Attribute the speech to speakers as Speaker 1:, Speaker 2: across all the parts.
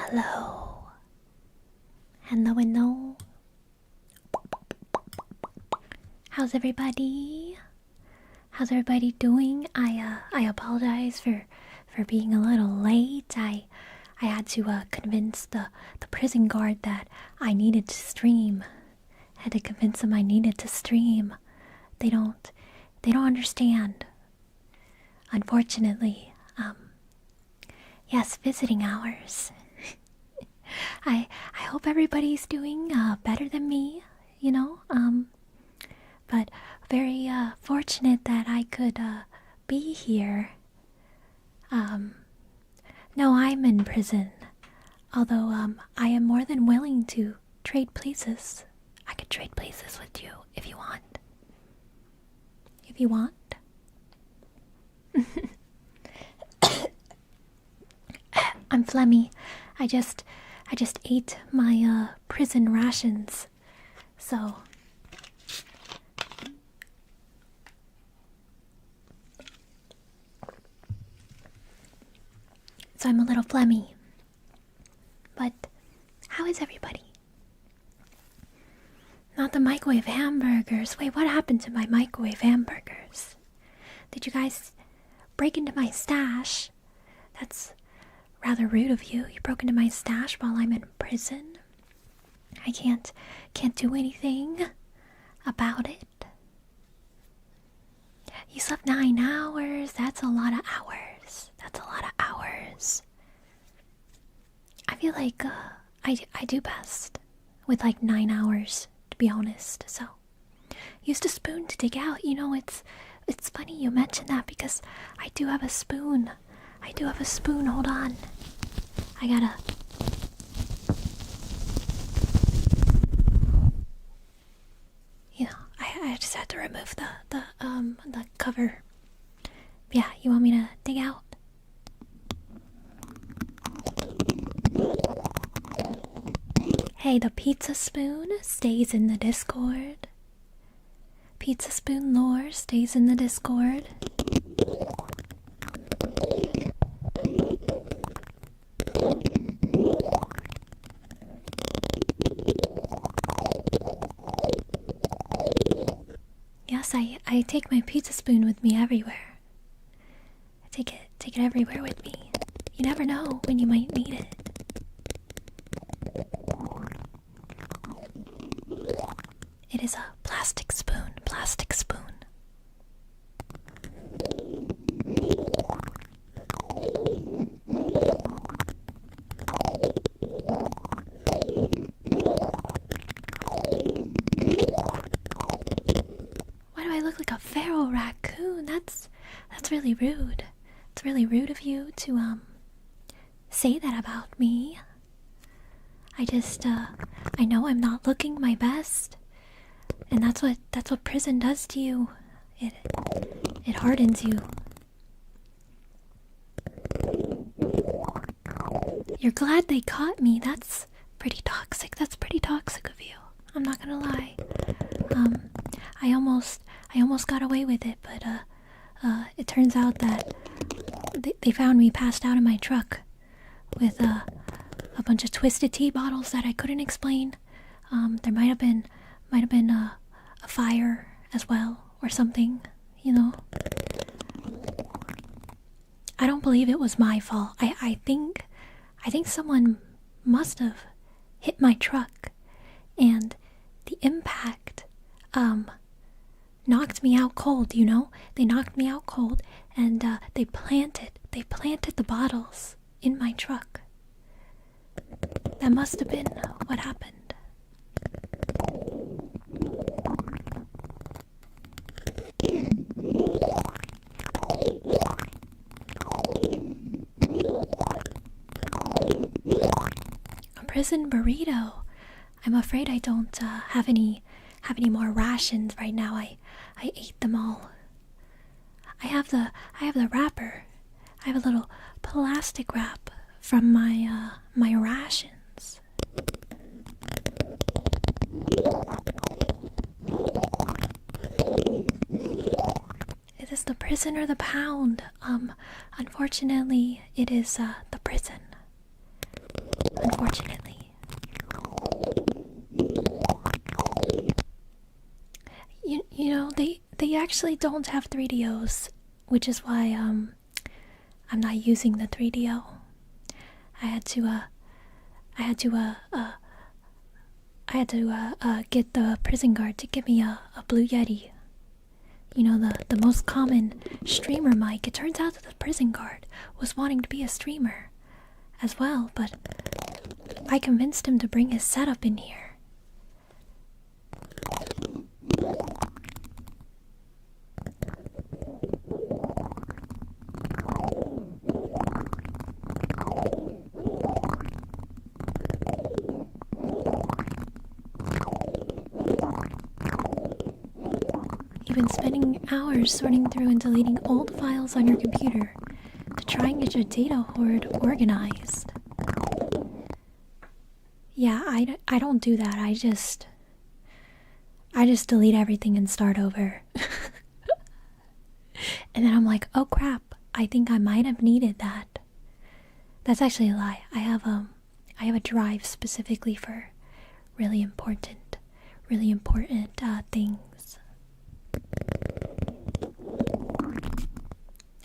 Speaker 1: Hello. Hello. How's everybody? How's everybody doing? I apologize for being a little late. I had to convince the prison guard that I needed to stream. Had to convince them I needed to stream. They don't understand. Unfortunately, yes, visiting hours. I hope everybody's doing better than me, but very fortunate that I could be here. No, I'm in prison, although I am more than willing to trade places. I could trade places with you if you want. If you want. I'm phlegmy. I just ate my prison rations, so I'm a little phlegmy. But how is everybody? Not the microwave hamburgers. Wait, what happened to my microwave hamburgers? Did you guys break into my stash? That's rather rude of you. You broke into my stash while I'm in prison. I can't do anything about it. You slept 9 hours. That's a lot of hours. I feel like I do best with like 9 hours, to be honest. So used a spoon to dig out. It's funny you mentioned that because I do have a spoon. Hold on. I gotta. I just had to remove the cover. Yeah, you want me to dig out? Hey, the pizza spoon stays in the Discord. Pizza spoon lore stays in the Discord. Yes, I take my pizza spoon with me everywhere. I take it everywhere with me. You never know when you might need it. It is a plastic spoon. Why do I look like a feral raccoon? That's really rude. It's really rude of you to say that about me. I know I'm not looking my best. And that's what prison does to you. It hardens you. You're glad they caught me. That's pretty toxic. That's pretty toxic of you. I'm not gonna lie. I almost got away with it, but it turns out that they found me passed out in my truck with a bunch of twisted tea bottles that I couldn't explain. There might have been a fire as well or something, I don't believe it was my fault. I think someone must have hit my truck, and the impact knocked me out cold. They knocked me out cold, and they planted the bottles in my truck. That must have been what happened. A prison burrito. I'm afraid I don't have any more rations right now. I ate them all. I have the wrapper. I have a little plastic wrap from my rations. Is this the prison or the pound? Unfortunately, it is the prison. unfortunately. You know, they actually don't have 3DOs, which is why I'm not using the 3DO. I had to get the prison guard to give me a Blue Yeti. You know, the most common streamer mic. It turns out that the prison guard was wanting to be a streamer as well, but I convinced him to bring his setup in here. You've been spending hours sorting through and deleting old files on your computer to try and get your data hoard organized. Yeah, I don't do that. I just delete everything and start over. And then I'm like, oh crap, I think I might have needed that. That's actually a lie. I have a drive specifically for really important things.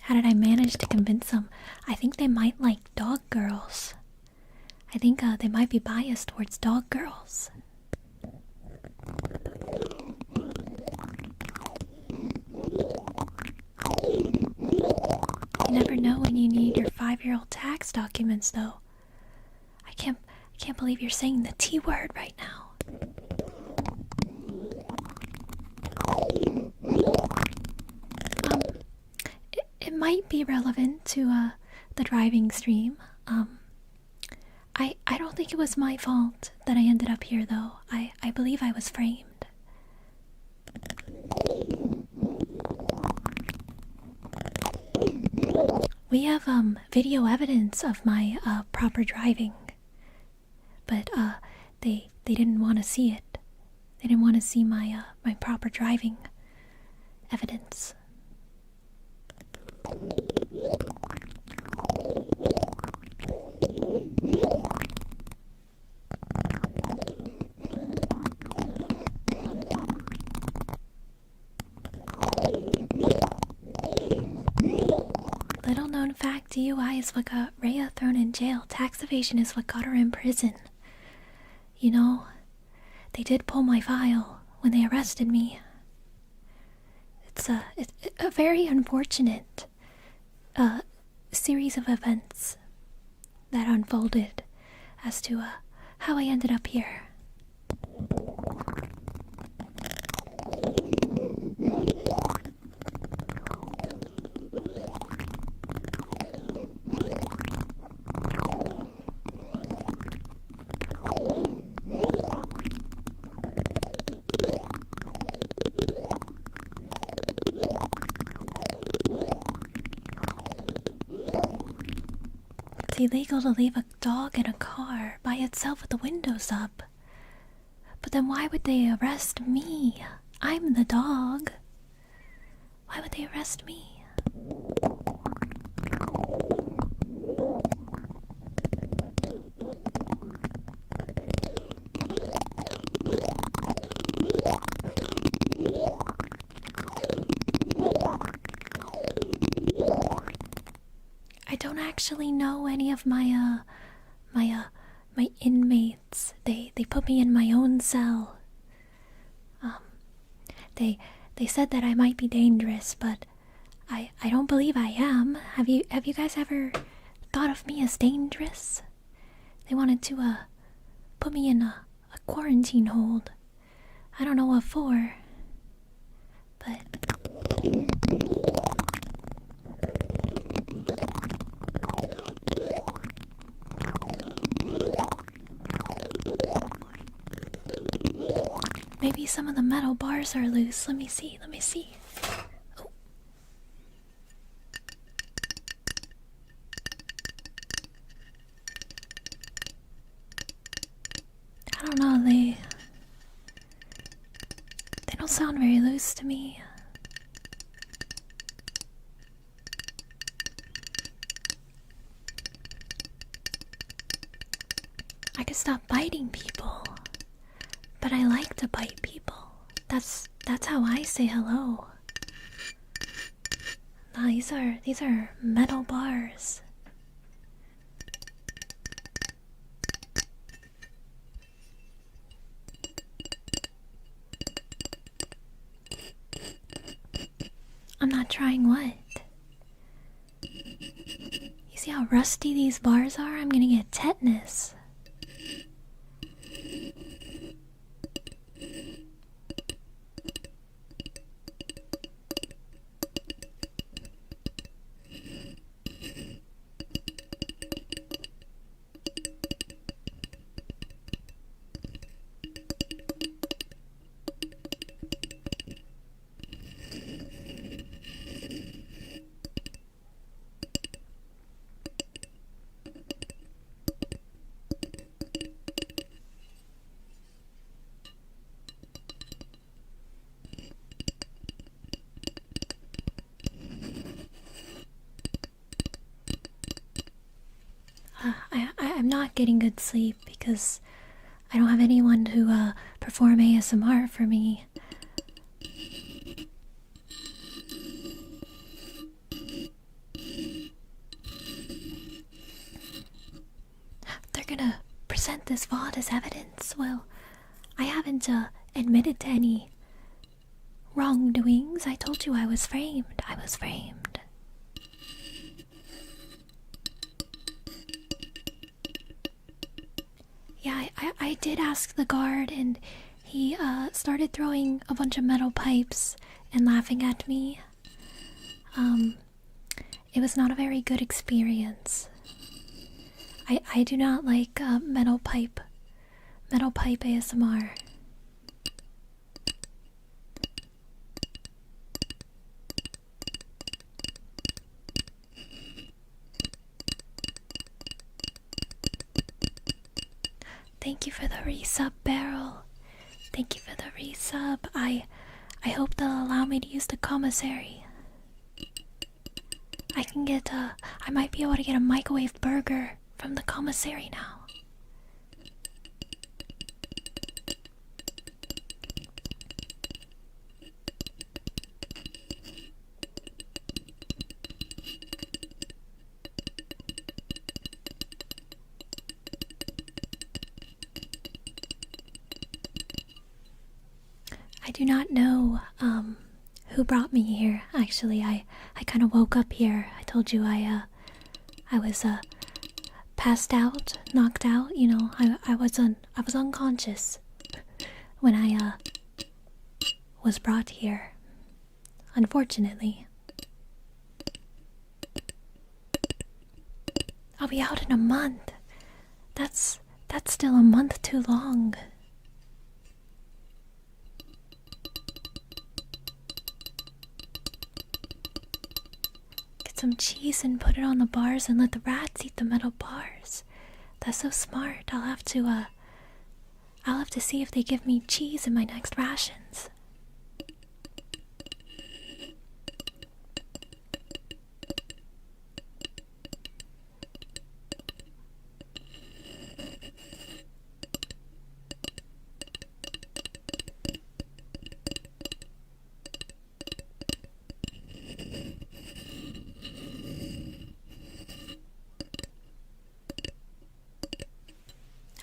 Speaker 1: How did I manage to convince them? I think they might like dog girls. I think they might be biased towards dog girls. You never know when you need your 5-year-old tax documents, though. I can't believe you're saying the T word right now. It might be relevant to the driving stream. I don't think it was my fault that I ended up here, though. I believe I was framed. We have video evidence of my proper driving, but they didn't want to see it. They didn't want to see my my proper driving evidence. Little known fact, DUI is what got Rhea thrown in jail. Tax evasion is what got her in prison. You know, they did pull my file when they arrested me. It's a very unfortunate series of events that unfolded as to how I ended up here. It's illegal to leave a dog in a car by itself with the windows up. But then why would they arrest me? I'm the dog. Why would they arrest me? I don't actually know any of my my inmates. They put me in my own cell. They said that I might be dangerous, but I don't believe I am. Have you guys ever thought of me as dangerous? They wanted to put me in a quarantine hold. I don't know what for, but maybe some of the metal bars are loose. Let me see. Oh. I don't know, they don't sound very loose to me. I could stop biting people. But I like to bite people. That's how I say hello. Nah, these are metal bars. I'm not trying what? You see how rusty these bars are? I'm gonna get tetanus. I'm not getting good sleep because I don't have anyone to perform ASMR for me. They're gonna present this VOD as evidence. Well, I haven't admitted to any wrongdoings. I told you I was framed. I was framed. Yeah, I did ask the guard, and he started throwing a bunch of metal pipes and laughing at me. It was not a very good experience. I do not like metal pipe ASMR. Thank you for the resub, Barrel. Thank you for the resub. I hope they'll allow me to use the commissary. I can get I might be able to get a microwave burger from the commissary now. I do not know who brought me here. Actually, I kind of woke up here. I told you I was passed out, knocked out. You know, I was unconscious when I was brought here. Unfortunately, I'll be out in a month. That's still a month too long. Some cheese and put it on the bars and let the rats eat the metal bars. That's so smart. I'll have to see if they give me cheese in my next rations.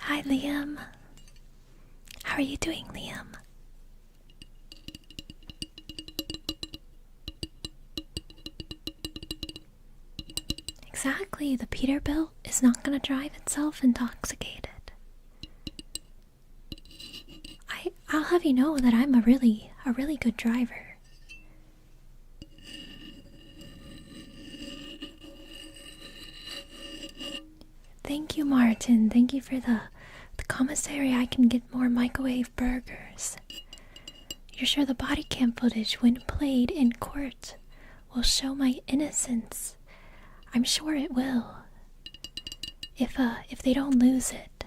Speaker 1: Hi, Liam. How are you doing, Liam? Exactly, the Peterbilt is not gonna drive itself intoxicated. I'll have you know that I'm a really good driver. Thank you, Martin. Thank you for the commissary. I can get more microwave burgers. You're sure the body cam footage, when played in court, will show my innocence? I'm sure it will. If they don't lose it.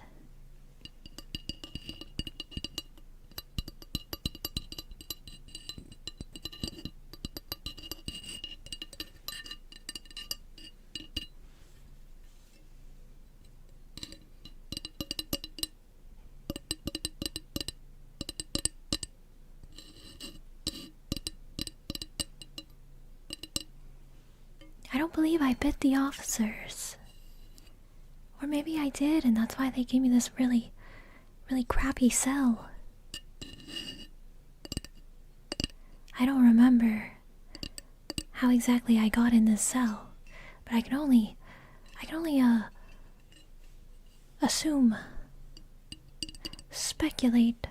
Speaker 1: believe I bit the officers. Or maybe I did, and that's why they gave me this really crappy cell. I don't remember how exactly I got in this cell, but I can only assume, speculate.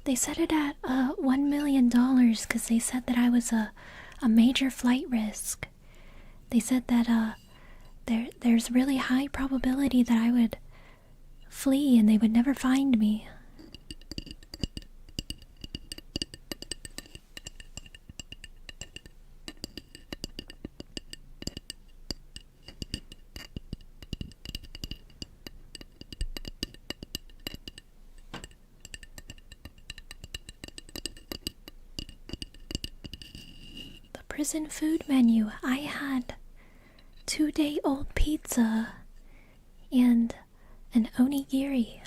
Speaker 1: They set it at $1 million because they said that I was a major flight risk. They said that there's really high probability that I would flee and they would never find me. Prison food menu. I had 2-day-old pizza and an onigiri.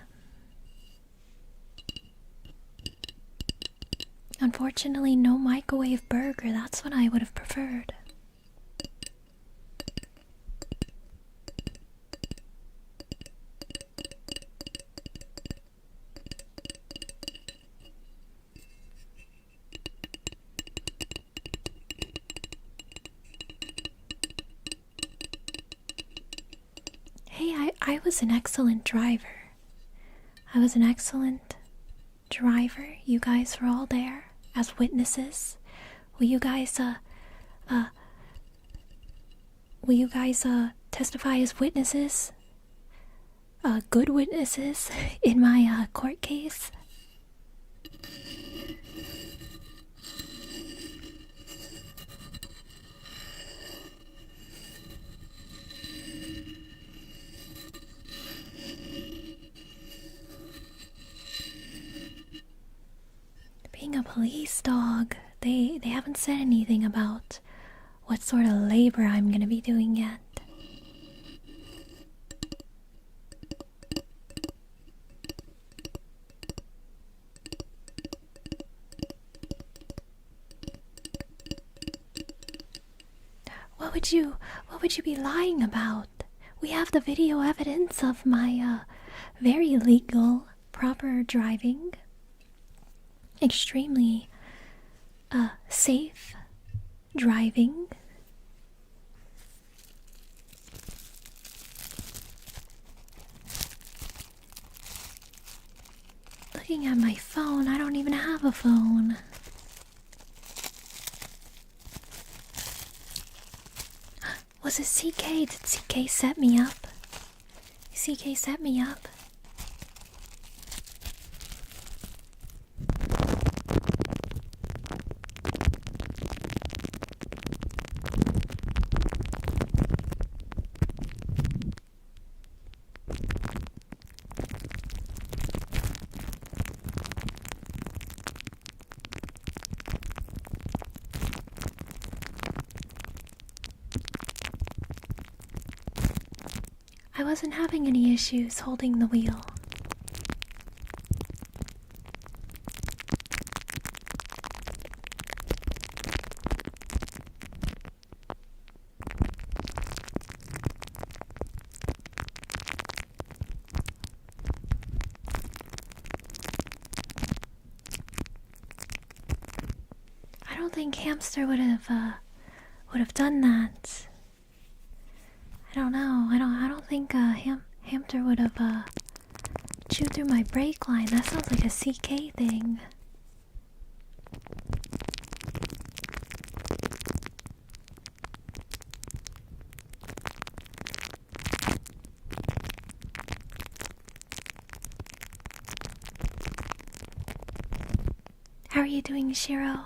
Speaker 1: Unfortunately, no microwave burger. That's what I would have preferred. Hey, I was an excellent driver. I was an excellent driver. You guys were all there as witnesses. Will you guys testify as witnesses? Good witnesses in my court case? Being a police dog, they haven't said anything about what sort of labor I'm gonna be doing yet. What would you be lying about? We have the video evidence of my very legal, proper driving. Extremely safe driving. Looking at my phone, I don't even have a phone. Was it CK? Did CK set me up? CK set me up? I wasn't having any issues holding the wheel. I don't think Hamster would have done that. I don't know. I don't think Hamster would have chewed through my brake line. That sounds like a CK thing. How are you doing, Shiro?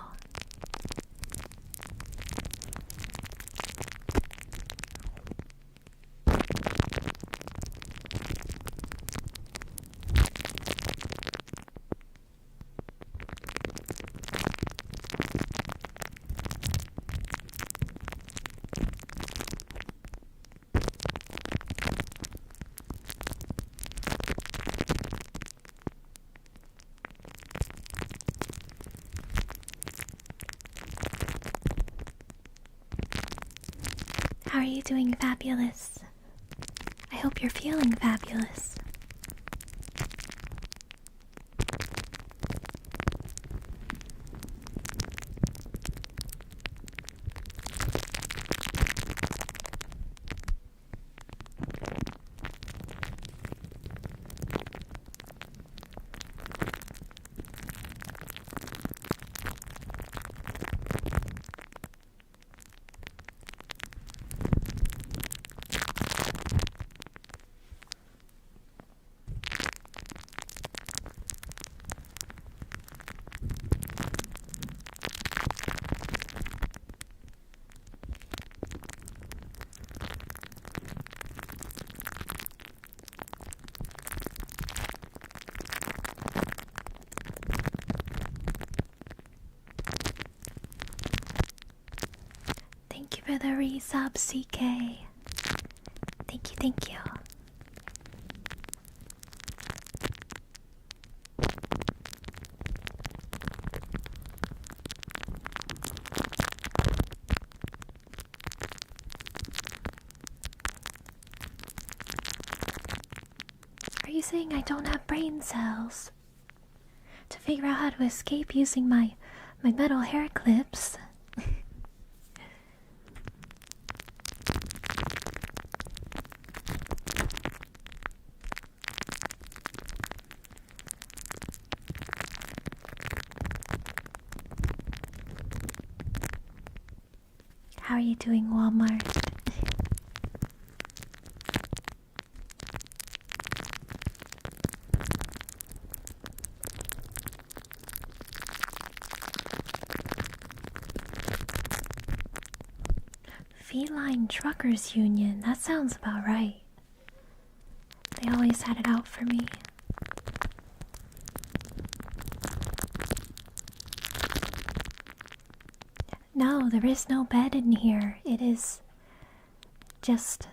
Speaker 1: How are you doing, fabulous? I hope you're feeling fabulous. Thank you for the resub, CK. Thank you, thank you. Are you saying I don't have brain cells to figure out how to escape using my metal hair clips? How are you doing, Walmart? Feline Truckers Union, that sounds about right. They always had it out for me. No, there is no bed in here. It is just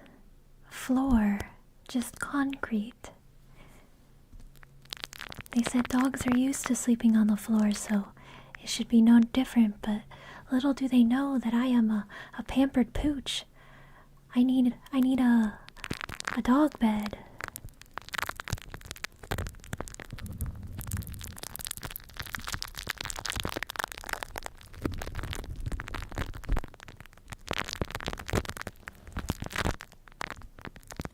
Speaker 1: floor, just concrete. They said dogs are used to sleeping on the floor, so it should be no different, but little do they know that I am a pampered pooch. I need a dog bed.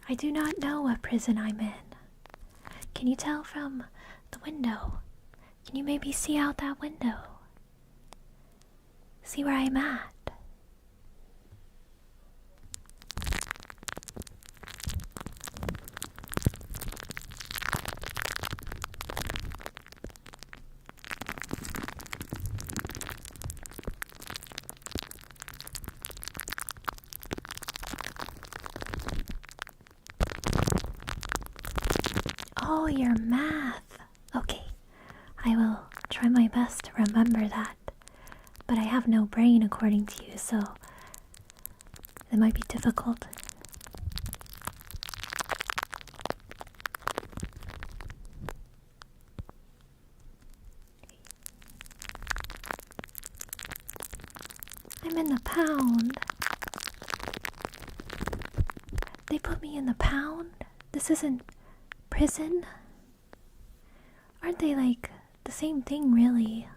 Speaker 1: I do not know what prison I'm in. Can you tell from the window? Can you maybe see out that window? See where I'm at? Oh, your math. Okay, I will try my best to remember that. But I have no brain according to you, so it might be difficult. I'm in the pound. They put me in the pound? This isn't prison? Aren't they like the same thing, really?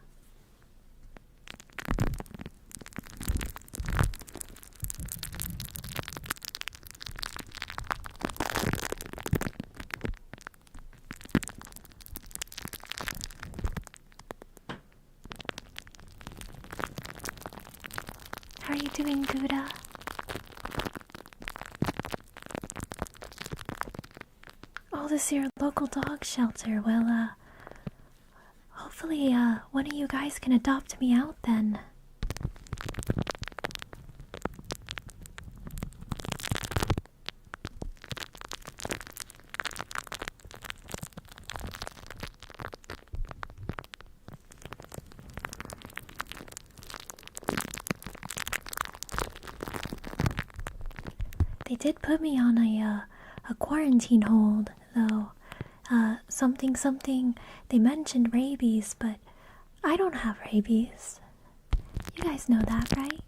Speaker 1: How are you doing, Gouda? Oh, this is your local dog shelter. Well, hopefully, one of you guys can adopt me out then. They did put me on a quarantine hold, though. Something, they mentioned rabies, but I don't have rabies. You guys know that, right?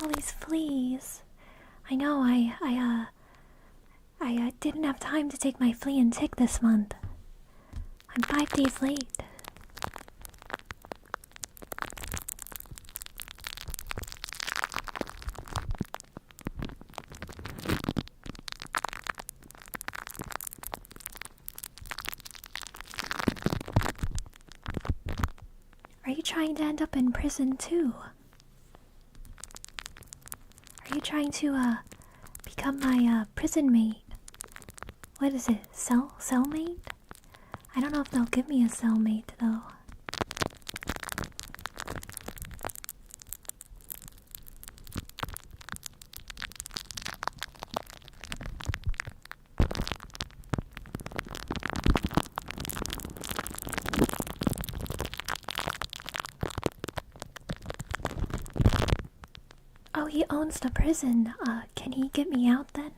Speaker 1: All these fleas. I know, I didn't have time to take my flea and tick this month. I'm 5 days late. Are you trying to end up in prison too? Are you trying to, become my, prison mate? What is it? Cellmate? I don't know if they'll give me a cellmate, though. Oh, he owns the prison. Can he get me out then?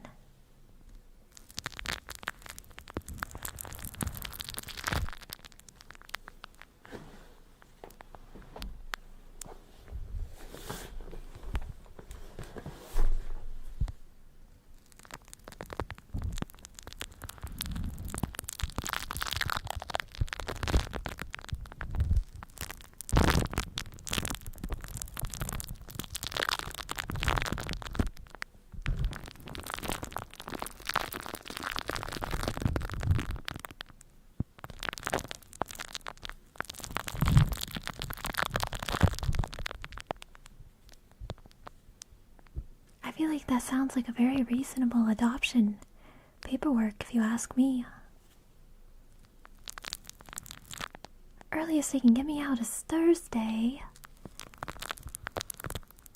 Speaker 1: I feel like that sounds like a very reasonable adoption paperwork, if you ask me. Earliest they can get me out is Thursday.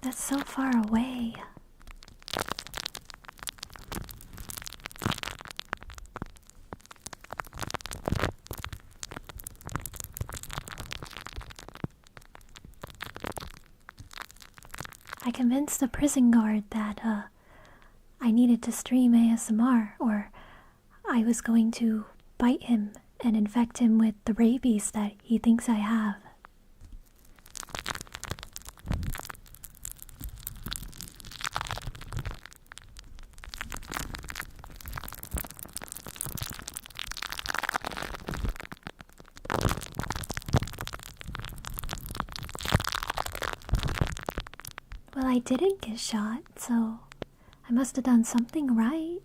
Speaker 1: That's so far away. I convinced the prison guard that, I needed to stream ASMR, or I was going to bite him and infect him with the rabies that he thinks I have. Well, I didn't get shot, so I must have done something right.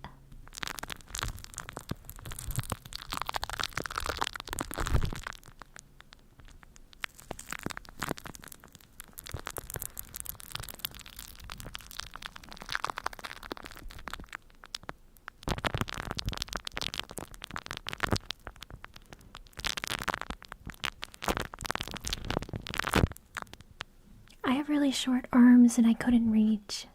Speaker 1: I have really short arms and I couldn't reach.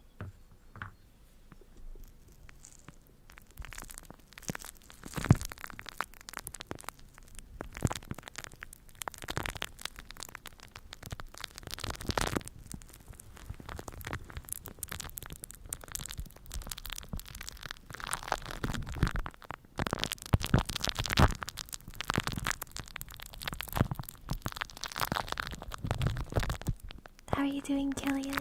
Speaker 1: How are you doing, Killian?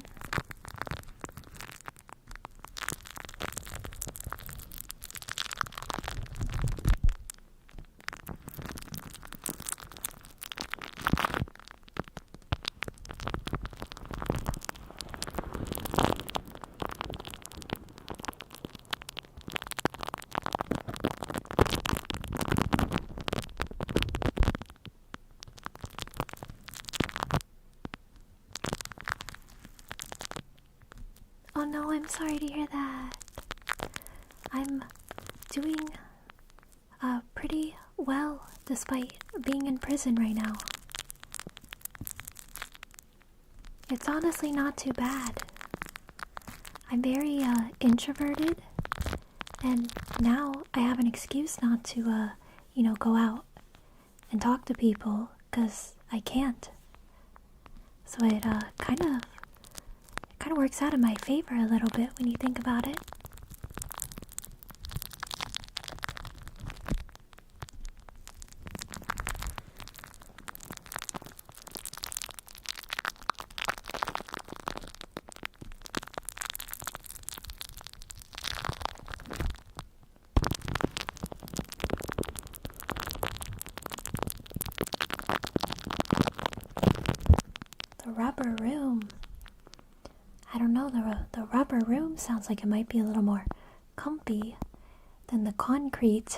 Speaker 1: Oh no, I'm sorry to hear that. I'm doing pretty well despite being in prison right now. It's honestly not too bad. I'm very introverted, and now I have an excuse not to go out and talk to people, because I can't. So it kind of works out in my favor a little bit when you think about it. the rubber room sounds like it might be a little more comfy than the concrete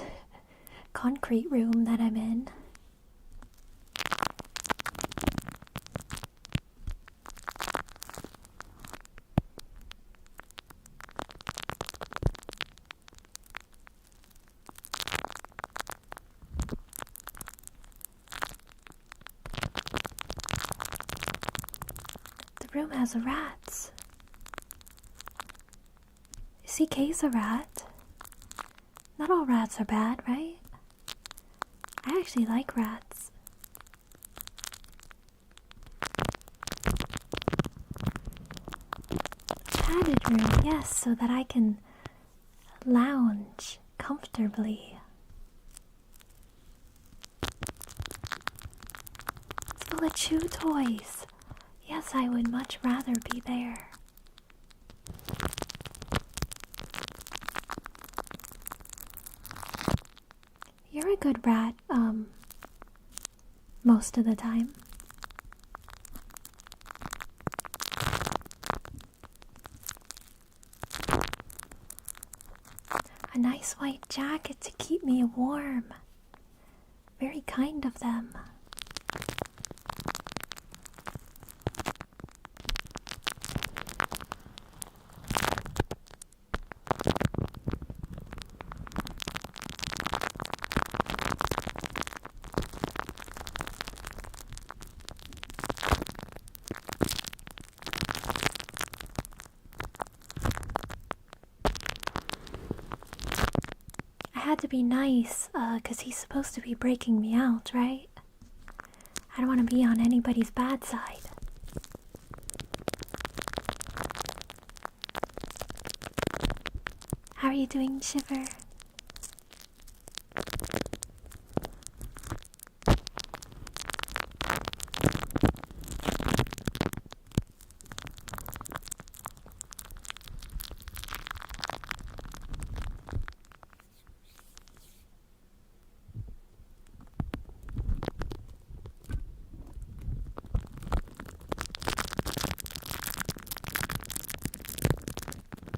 Speaker 1: room that I'm in. The room has rats. Is CK's a rat? Not all rats are bad, right? I actually like rats. Padded room, yes, so that I can lounge comfortably. It's full of chew toys. Yes, I would much rather be there. You're a good rat, most of the time. A nice white jacket to keep me warm. Very kind of them. I had to be nice, 'cause he's supposed to be breaking me out, right? I don't want to be on anybody's bad side. How are you doing, Shiver?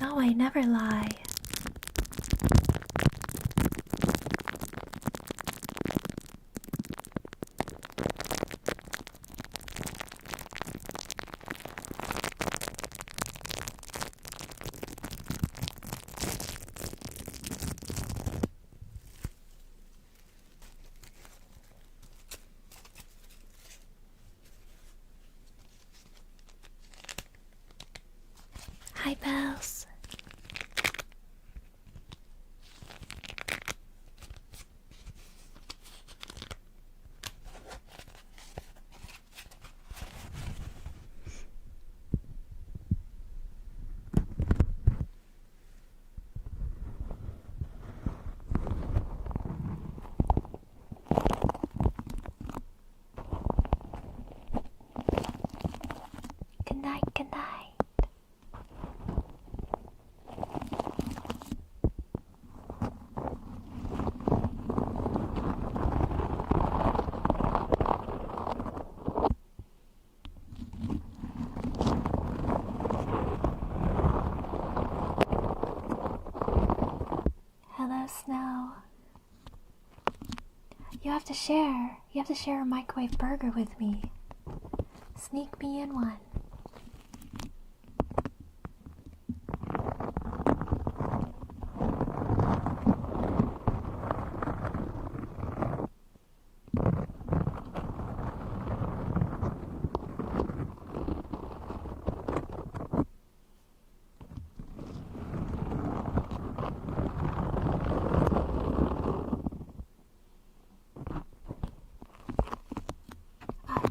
Speaker 1: No, I never lie. Hi, Bells. Good night, good night. Hello, Snow. You have to share. You have to share a microwave burger with me. Sneak me in one.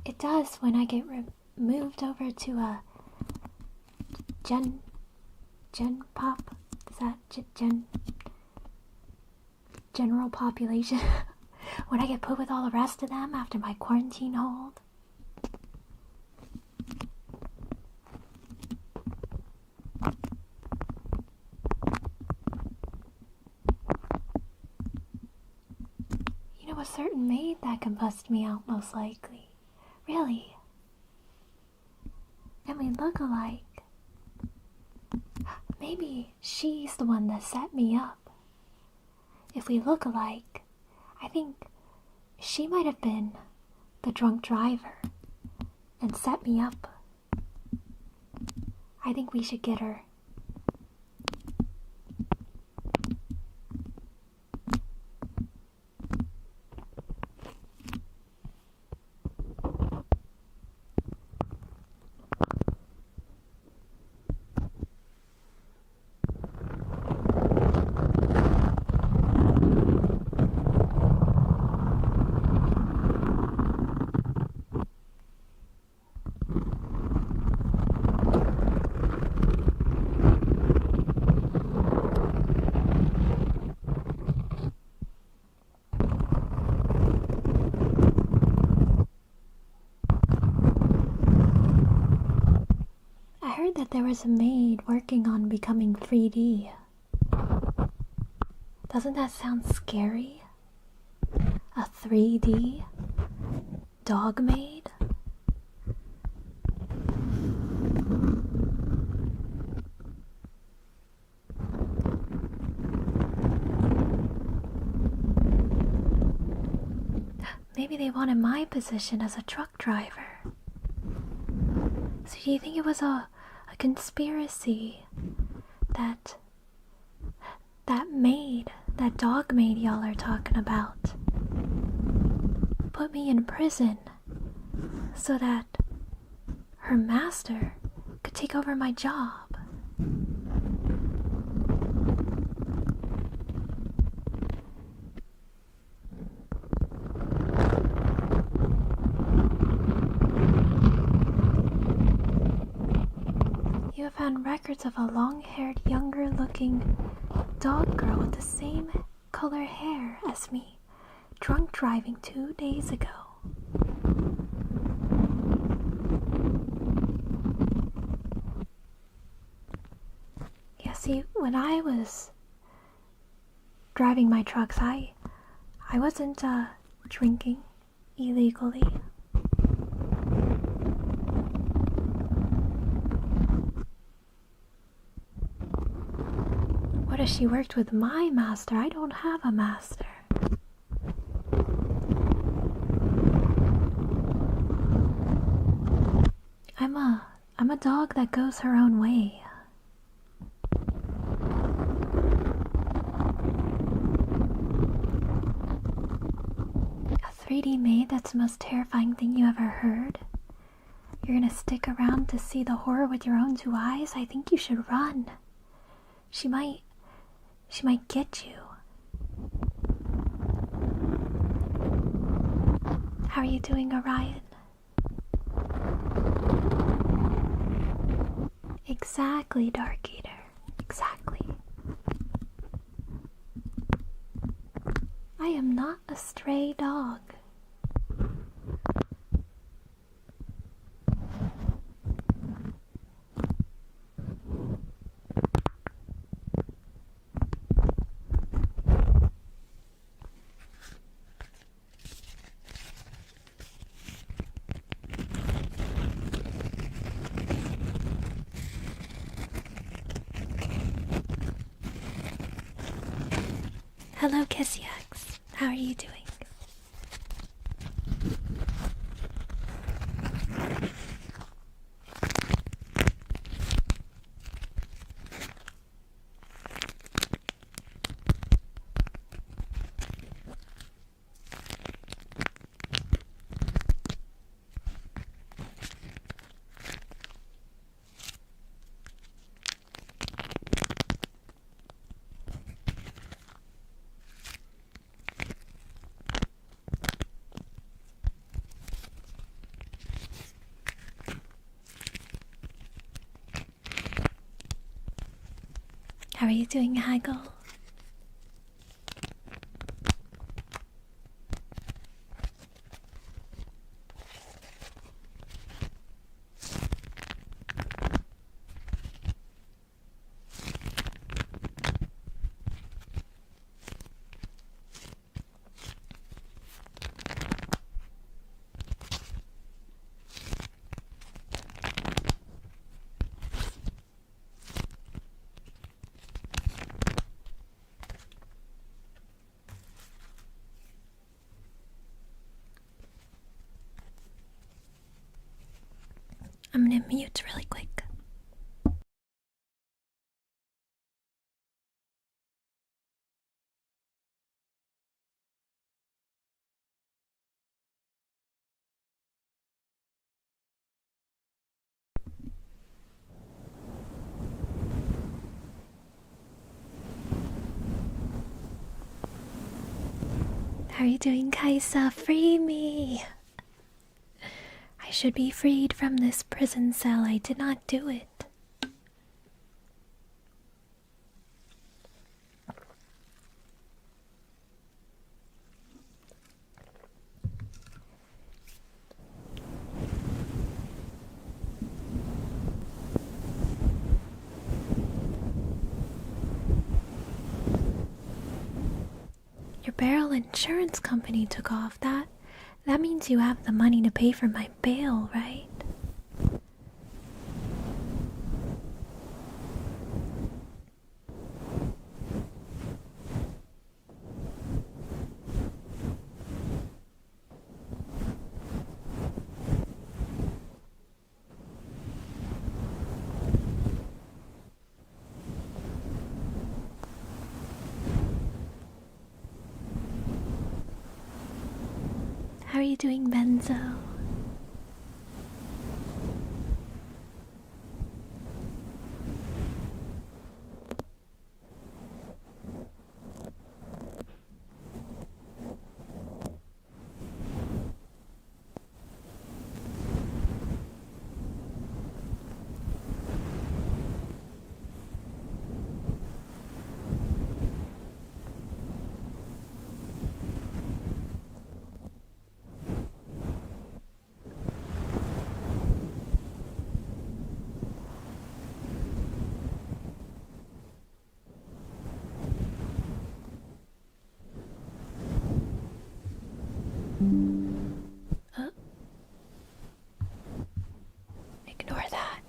Speaker 1: It does when I get moved over to a Gen Pop. Is that general population? When I get put with all the rest of them after my quarantine hold. You know a certain maid that can bust me out most likely. Really? And we look alike. Maybe she's the one that set me up. If we look alike, I think she might have been the drunk driver and set me up. I think we should get her. That there was a maid working on becoming 3D. Doesn't that sound scary? A 3D dog maid? Maybe they wanted my position as a truck driver. So do you think it was a conspiracy that dog maid y'all are talking about put me in prison so that her master could take over my job? You have found records of a long-haired, younger-looking dog girl with the same color hair as me, drunk driving 2 days ago. Yeah, see, when I was driving my trucks, I wasn't drinking illegally. What if she worked with my master? I don't have a master. I'm a dog that goes her own way. A 3D maid, that's the most terrifying thing you ever heard? You're gonna stick around to see the horror with your own 2 eyes? I think you should run. She might get you. How are you doing, Orion? Exactly, Dark Eater. Exactly. I am not a stray dog. Hello, Kissyax. How are you doing? How are you doing, Haggle? to mute really quick. How are you doing, Kaisa? Free me! I should be freed from this prison cell. I did not do it. Your barrel insurance company took off. That means you have the money to pay for my bail, right? How are you doing, Benzo? Ignore that.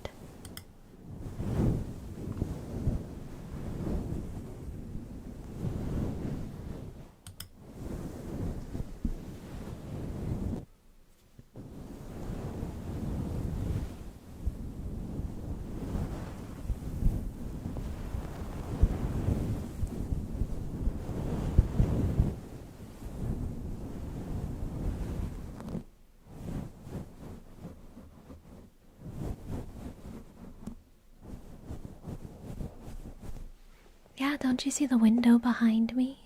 Speaker 1: Yeah, don't you see the window behind me?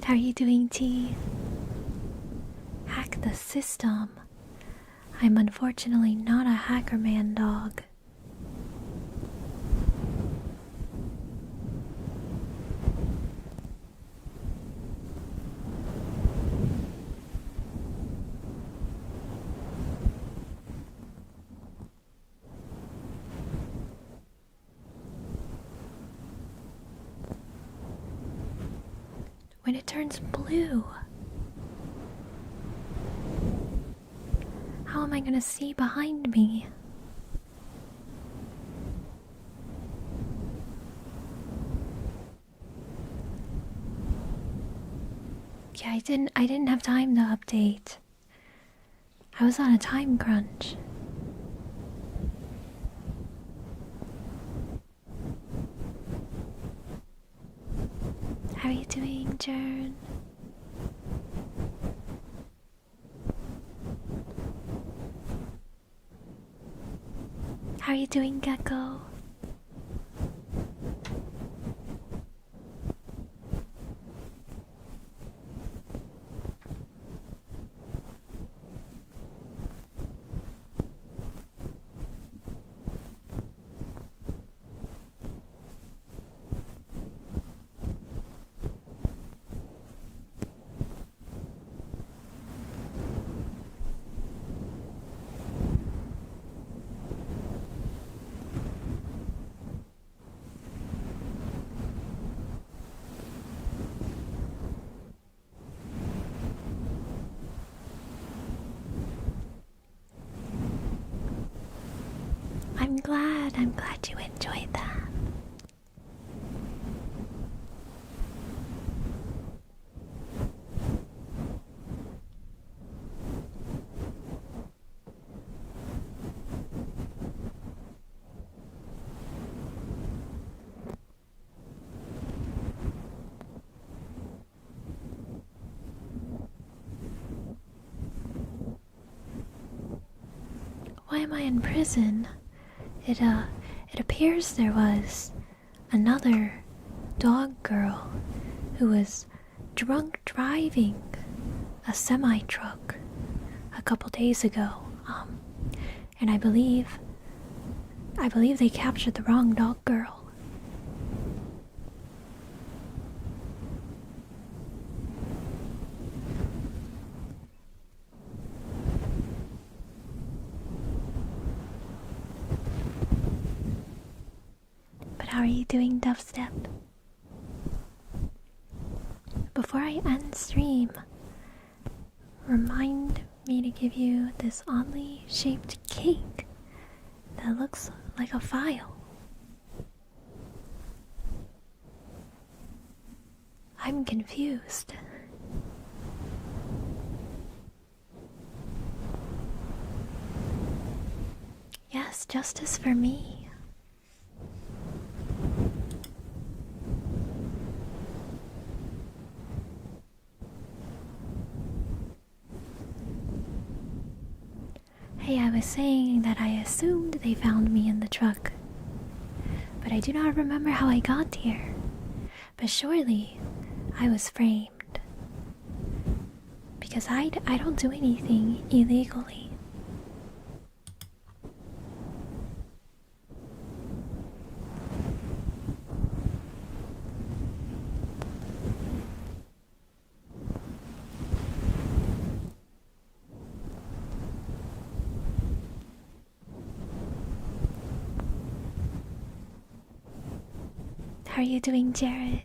Speaker 1: How are you doing, T? Hack the system. I'm unfortunately not a hacker man dog. When it turns blue, how am I gonna see behind me? Yeah, I didn't have time to update. I was on a time crunch. How are you doing, Jern? How are you doing, Gecko? I'm glad you enjoyed that. Why am I in prison? It appears there was another dog girl who was drunk driving a semi-truck a couple days ago. And I believe they captured the wrong dog girl. But how are you doing, Dubstep? Before I end stream, remind me to give you this oddly shaped cake that looks like a file. I'm confused. Yes, justice for me. Hey, I was saying that I assumed they found me in the truck, but I do not remember how I got here. But surely I was framed, because I don't do anything illegally. How are you doing, Jared?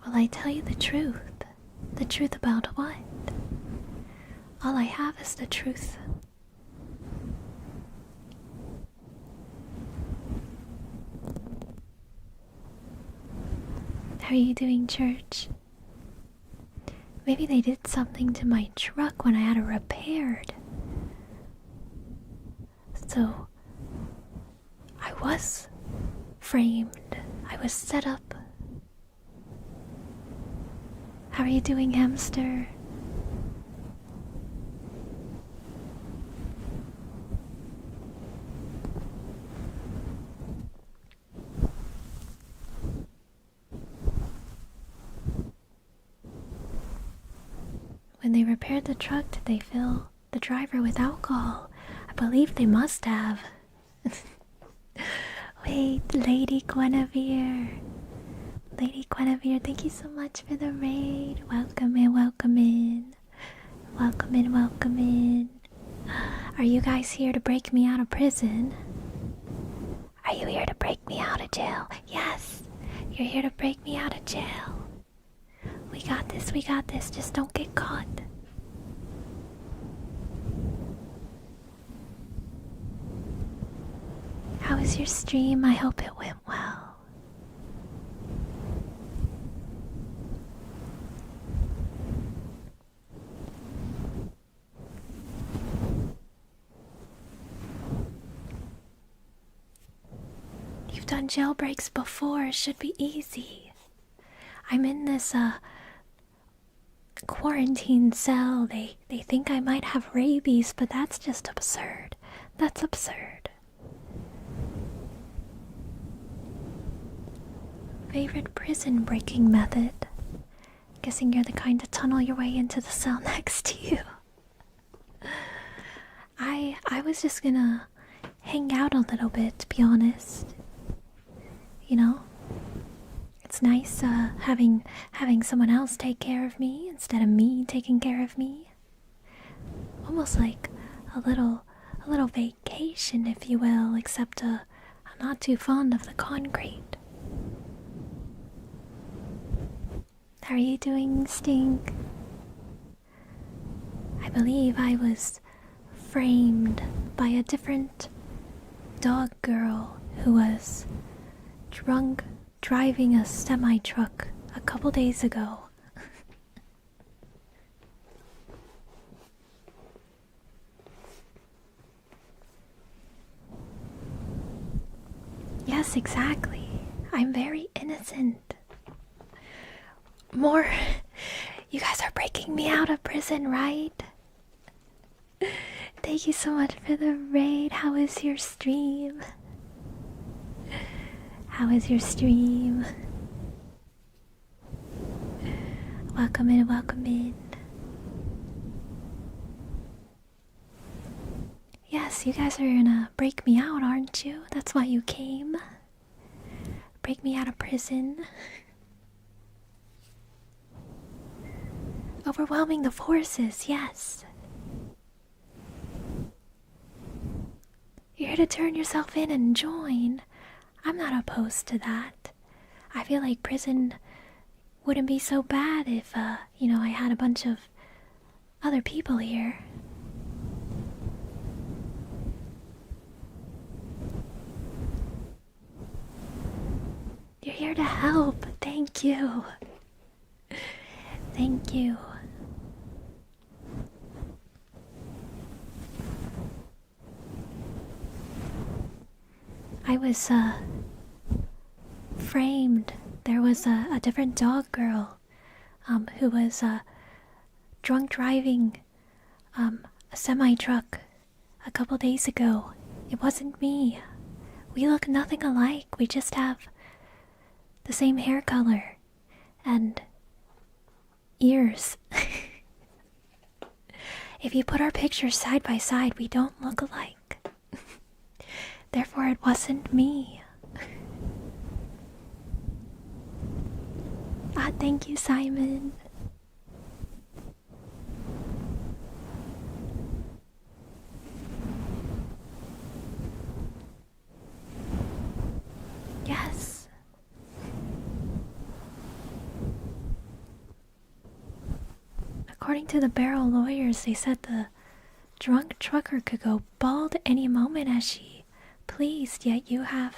Speaker 1: Will I tell you the truth? The truth about what? All I have is the truth. How are you doing, church? Maybe they did something to my truck when I had it repaired. So, I was framed. I was set up. How are you doing, hamster? When they repaired the truck, did they fill the driver with alcohol? I believe they must have. Wait, Lady Guinevere. Lady Guinevere, thank you so much for the raid. Welcome in, welcome in. Welcome in, welcome in. Are you guys here to break me out of prison? Are you here to break me out of jail? Yes, you're here to break me out of jail. We got this, just don't get caught. How was your stream? I hope it went well. You've done jailbreaks before, it should be easy. I'm in this quarantine cell. They think I might have rabies, but that's just absurd. That's absurd. Favorite prison breaking method? Guessing you're the kind to tunnel your way into the cell next to you. I was just gonna hang out a little bit, to be honest. You know? It's nice having someone else take care of me instead of me taking care of me. Almost like a little vacation, if you will, except I'm not too fond of the concrete. How are you doing, Stink? I believe I was framed by a different dog girl who was drunk driving a semi-truck a couple days ago. Yes, exactly. I'm very innocent. More. You guys are breaking me out of prison, right? Thank you so much for the raid. How is your stream? How is your stream? Welcome in, welcome in. Yes, you guys are gonna break me out, aren't you? That's why you came. Break me out of prison. Overwhelming the forces, yes. You're here to turn yourself in and join. I'm not opposed to that. I feel like prison wouldn't be so bad if, I had a bunch of other people here. You're here to help. Thank you. Thank you. I was, framed. There was a different dog girl, who was, drunk driving, a semi-truck a couple days ago. It wasn't me. We look nothing alike. We just have the same hair color and ears. If you put our pictures side by side, we don't look alike. Therefore, it wasn't me. Thank you, Simon. Yes. According to the Barrel lawyers, they said the drunk trucker could go bald any moment as she pleased, yet you have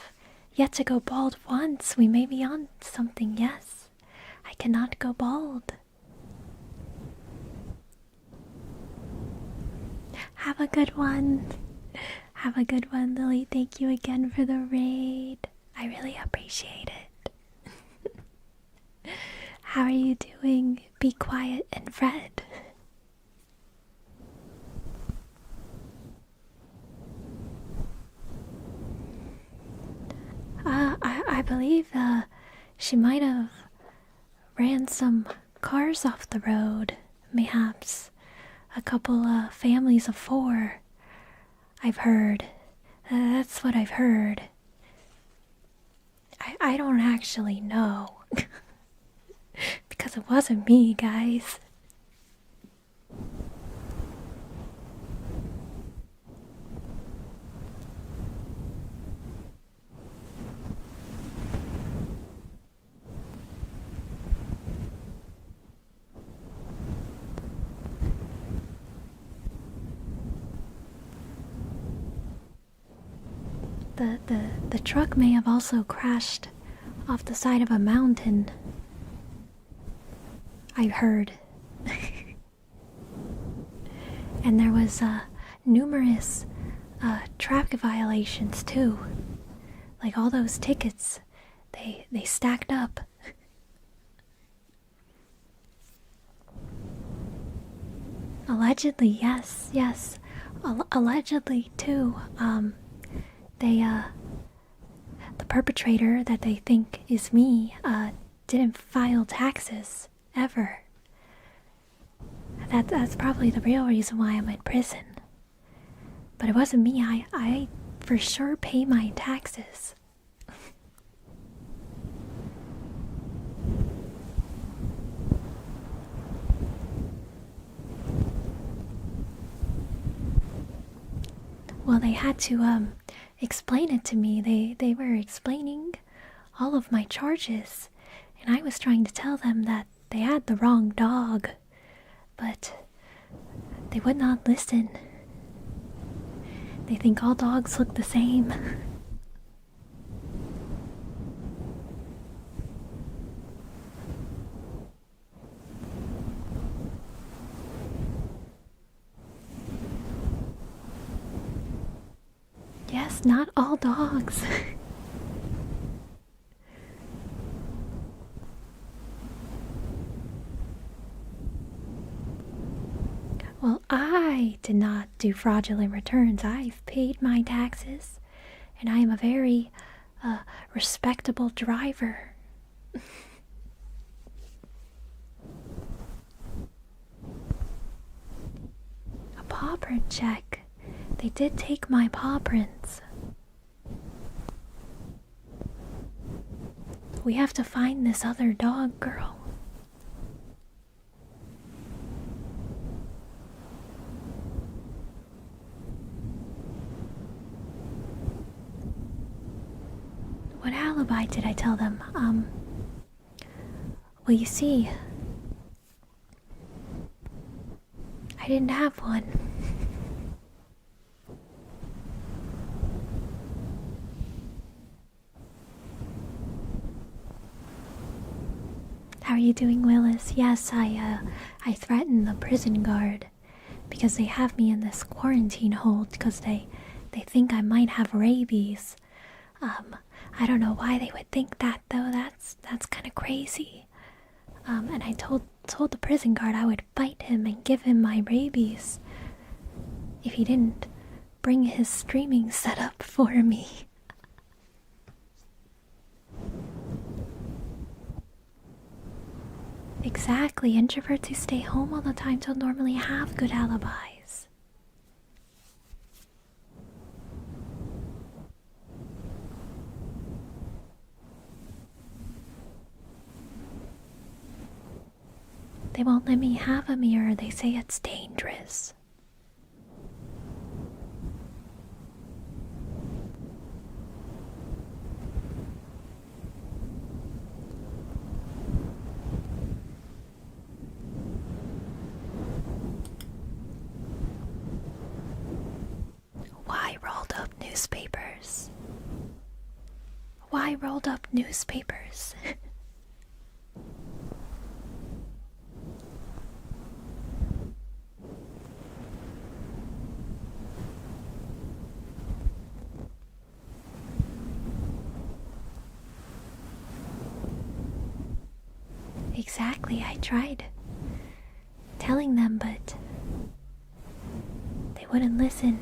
Speaker 1: yet to go bald once. We may be on something, yes. I cannot go bald. Have a good one. Have a good one, Lily. Thank you again for the raid. I really appreciate it. How are you doing? Be quiet and Fred. I believe she might have ran some cars off the road. Mayhaps a couple families of 4. I've heard. That's what I've heard. I don't actually know. Because it wasn't me, guys. The truck may have also crashed off the side of a mountain. I heard. And there was numerous traffic violations too. Like all those tickets, they stacked up. Allegedly, yes. Allegedly too. The perpetrator that they think is me, didn't file taxes, ever. That's probably the real reason why I'm in prison. But it wasn't me. I for sure pay my taxes. Well, they had to explain it to me. They were explaining all of my charges, and I was trying to tell them that they had the wrong dog, but they would not listen. They think all dogs look the same. Yes, not all dogs. Well, I did not do fraudulent returns. I've paid my taxes, and I am a very respectable driver. A paw print check. They did take my paw prints. We have to find this other dog girl. What alibi did I tell them? Well, you see, I didn't have one. How are you doing, Willis? Yes, I threatened the prison guard because they have me in this quarantine hold because they think I might have rabies. I don't know why they would think that though. That's kind of crazy. And I told the prison guard I would fight him and give him my rabies if he didn't bring his streaming setup for me. Exactly, introverts who stay home all the time don't normally have good alibis. They won't let me have a mirror, they say it's dangerous. Why rolled up newspapers? Why rolled up newspapers? Exactly, I tried telling them, but they wouldn't listen.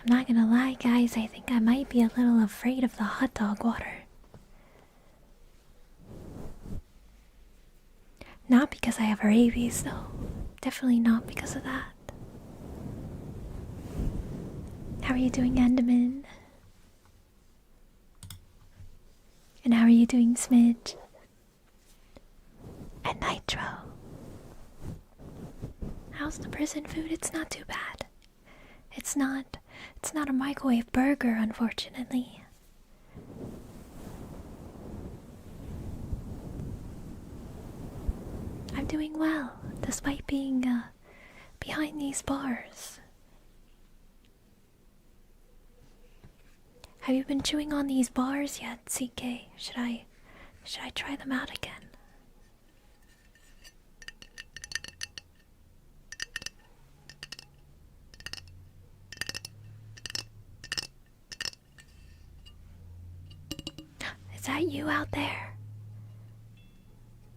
Speaker 1: I'm not gonna lie, guys, I think I might be a little afraid of the hot dog water. Not because I have rabies, though. Definitely not because of that. How are you doing, Enderman? And how are you doing, Smidge? And Nitro? How's the prison food? It's not too bad. It's not a microwave burger, unfortunately. I'm doing well, despite being behind these bars. Have you been chewing on these bars yet, CK? Should I try them out again? Is that you out there?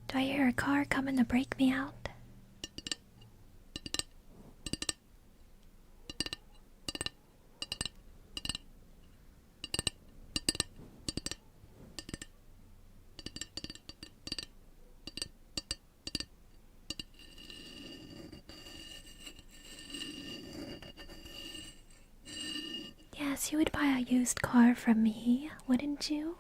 Speaker 1: Do I hear a car coming to break me out? guess you would buy a used car from me, wouldn't you?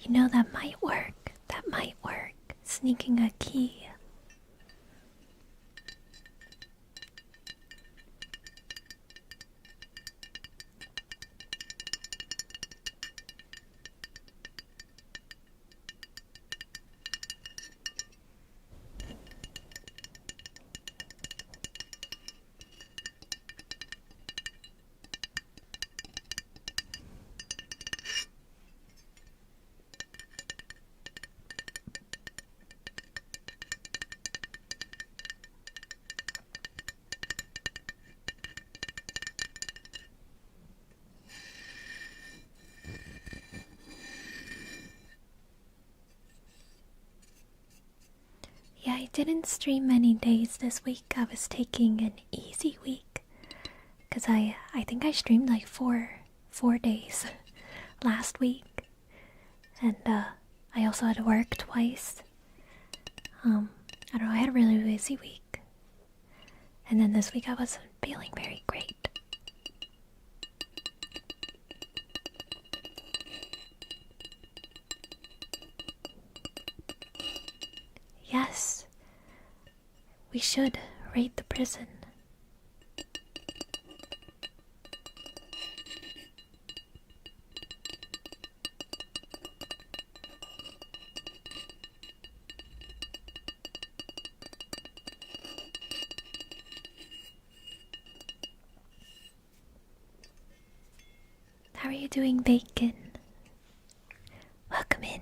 Speaker 1: You know, that might work. That might work. Sneaking a key. Yeah, I didn't stream many days this week. I was taking an easy week. Because I think I streamed like four days last week. And I also had to work twice. I don't know, I had a really busy week. And then this week I wasn't feeling very great. Yes, we should raid the prison. How are you doing, Bacon? Welcome in.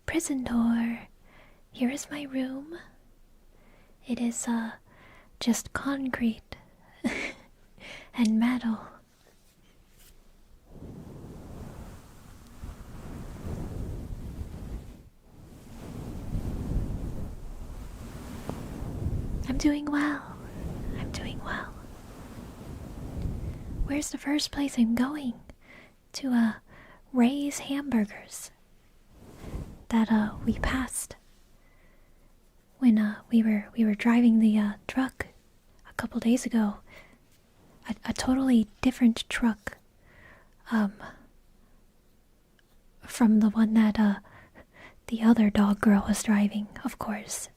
Speaker 1: Prison door. Here is my room. It is, just concrete and metal. I'm doing well. I'm doing well. Where's the first place I'm going? To, Ray's Hamburgers. That, we passed. When, we were driving the, truck a couple days ago. A totally different truck. From the one that, the other dog girl was driving, of course.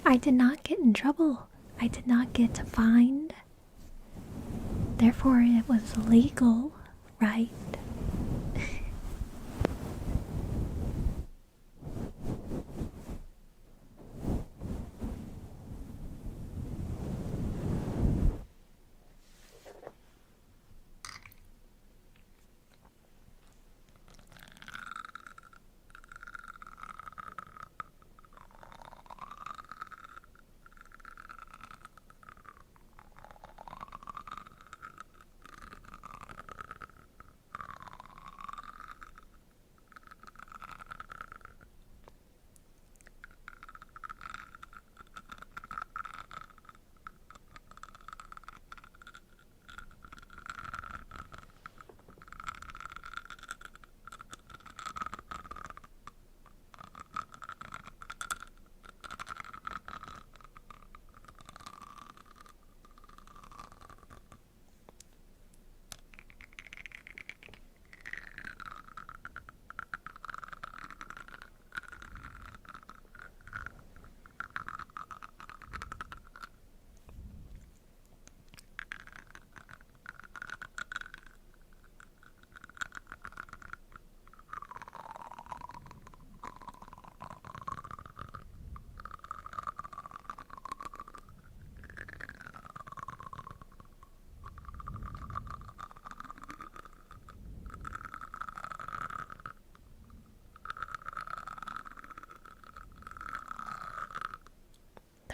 Speaker 1: I did not get in trouble. I did not get fined. Therefore, it was legal, right?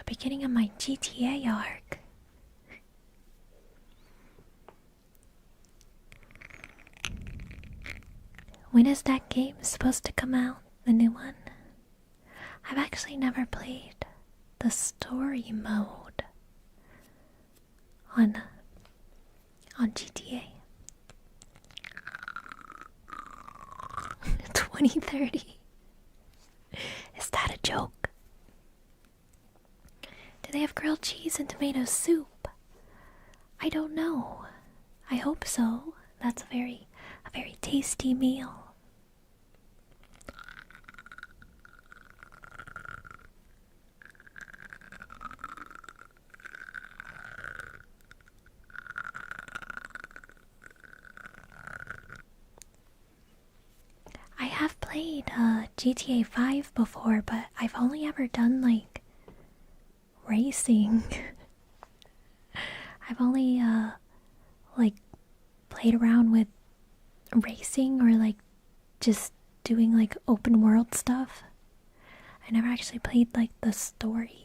Speaker 1: Beginning of my GTA arc. When is that game supposed to come out? The new one? I've actually never played the story mode on GTA. 2030. Is that a joke? Do they have grilled cheese and tomato soup? I don't know. I hope so. That's a very tasty meal. I have played GTA 5 before, but I've only ever done like racing. I've only like played around with racing or like just doing like open world stuff. I never actually played like the story.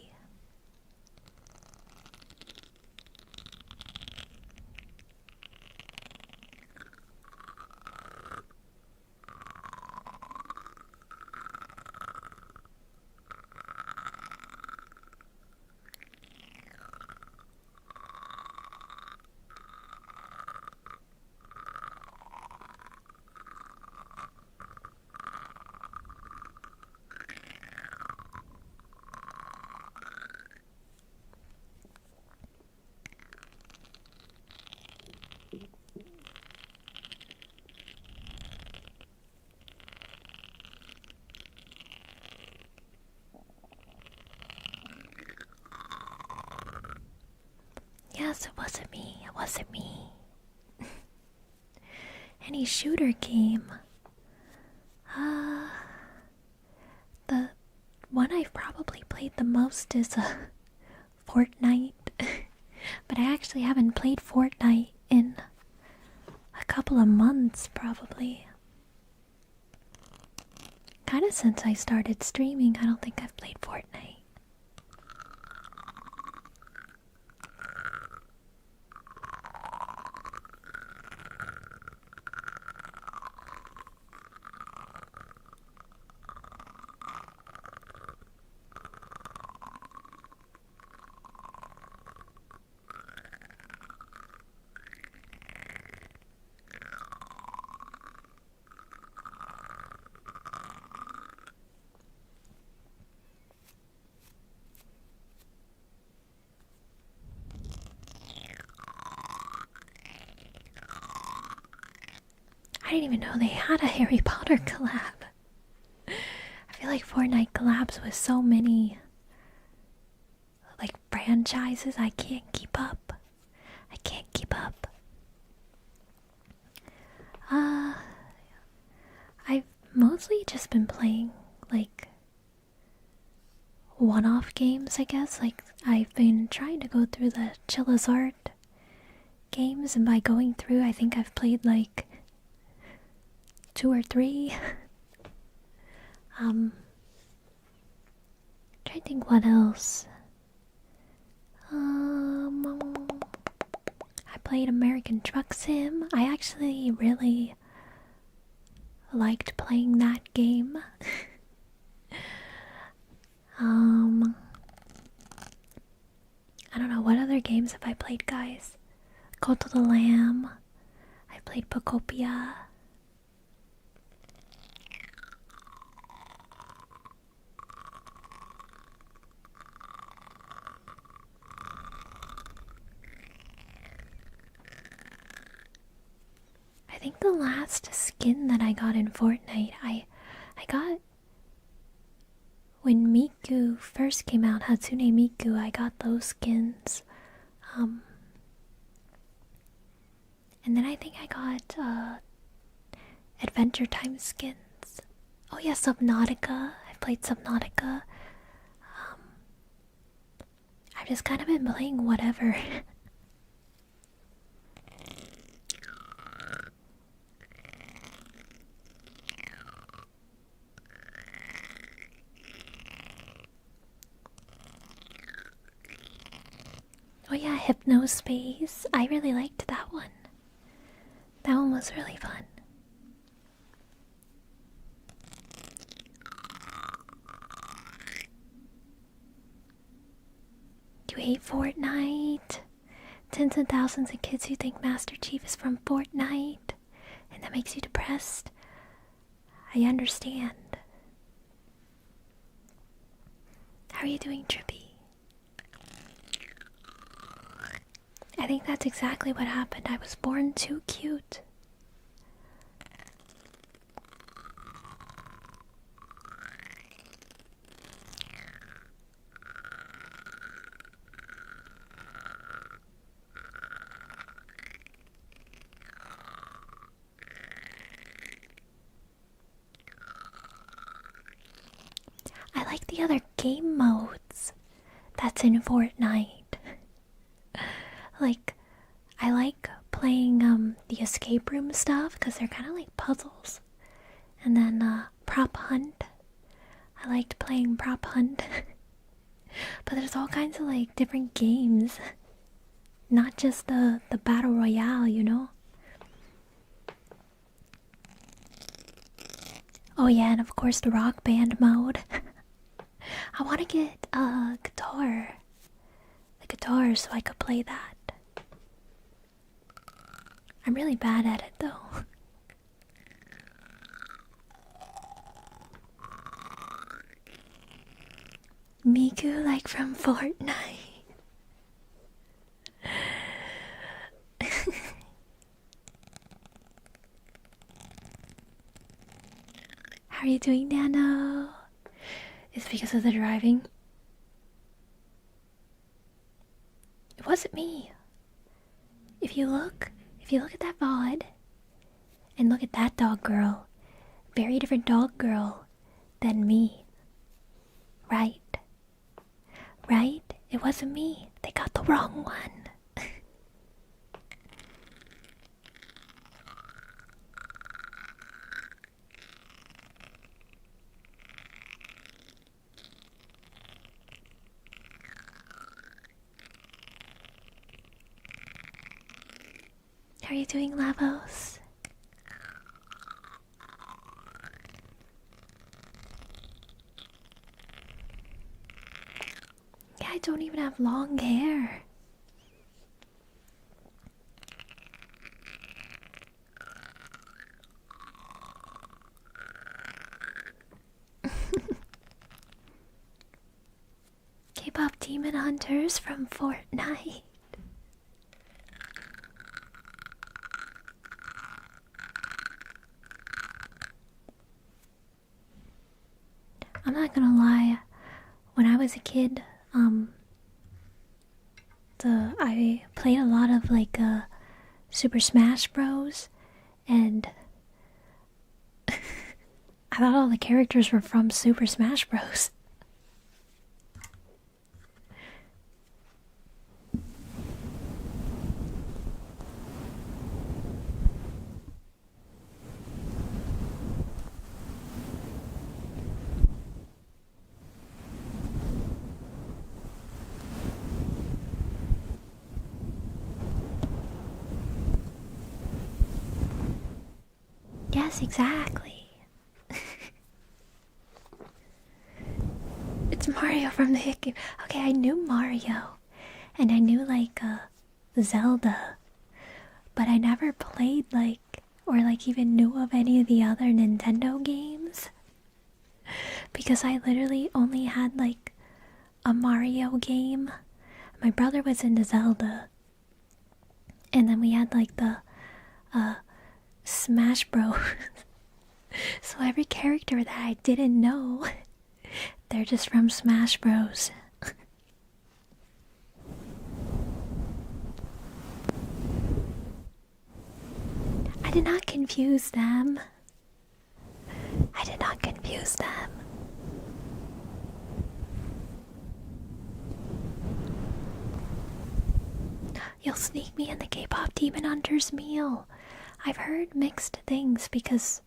Speaker 1: Yes, it wasn't me. It wasn't me. Any shooter game. The one I've probably played the most is Fortnite. But I actually haven't played Fortnite in a couple of months, probably. Kinda since I started streaming, I don't think I've played Fortnite. I didn't even know they had a Harry Potter collab. I feel like Fortnite collabs with so many like franchises. I can't keep up. I can't keep up. I've mostly just been playing like one-off games, I guess. Like I've been trying to go through the Chillazart games, and by going through, I think I've played like 2 or 3. Trying to think what else. I played American Truck Sim. I actually really liked playing that game. I don't know, what other games have I played, guys? Cult of the Lamb. I played Pocopia. I think the last skin that I got in Fortnite, I got when Miku first came out, Hatsune Miku, I got those skins. And then I think I got Adventure Time skins. Oh yeah, Subnautica. I played Subnautica. I've just kind of been playing whatever. Oh yeah, Hypnospace. I really liked that one. That one was really fun. You hate Fortnite. Tens of thousands of kids who think Master Chief is from Fortnite, and that makes you depressed. I understand. How are you doing, Trippy? I think that's exactly what happened. I was born too cute. I like the other game modes that's in Fortnite. Like, I like playing the escape room stuff because they're kind of like puzzles. And then prop hunt. I liked playing prop hunt. But there's all kinds of like different games. Not just the battle royale, you know? Oh yeah, and of course the rock band mode. I want to get a guitar. The guitar so I could play that. I'm really bad at it though. Miku like from Fortnite. How are you doing, Nano? It's because of the driving. It wasn't me. If you look at that VOD and look at that dog girl, very different dog girl than me. Right? Right? It wasn't me. They got the wrong one. How are you doing, Lavos? Yeah, I don't even have long hair. K-pop demon hunters from Fortnite. I'm not gonna lie, when I was a kid, I played a lot of like Super Smash Bros. And I thought all the characters were from Super Smash Bros. Yes, exactly. It's Mario from the hit game. Okay, I knew Mario. And I knew like Zelda. But I never played like, or like even knew of any of the other Nintendo games. Because I literally only had like a Mario game. My brother was into Zelda. And then we had like the Smash Bros. So every character that I didn't know, they're just from Smash Bros. I did not confuse them. I did not confuse them. You'll sneak me in the K-pop Demon Hunters meal. I've heard mixed things because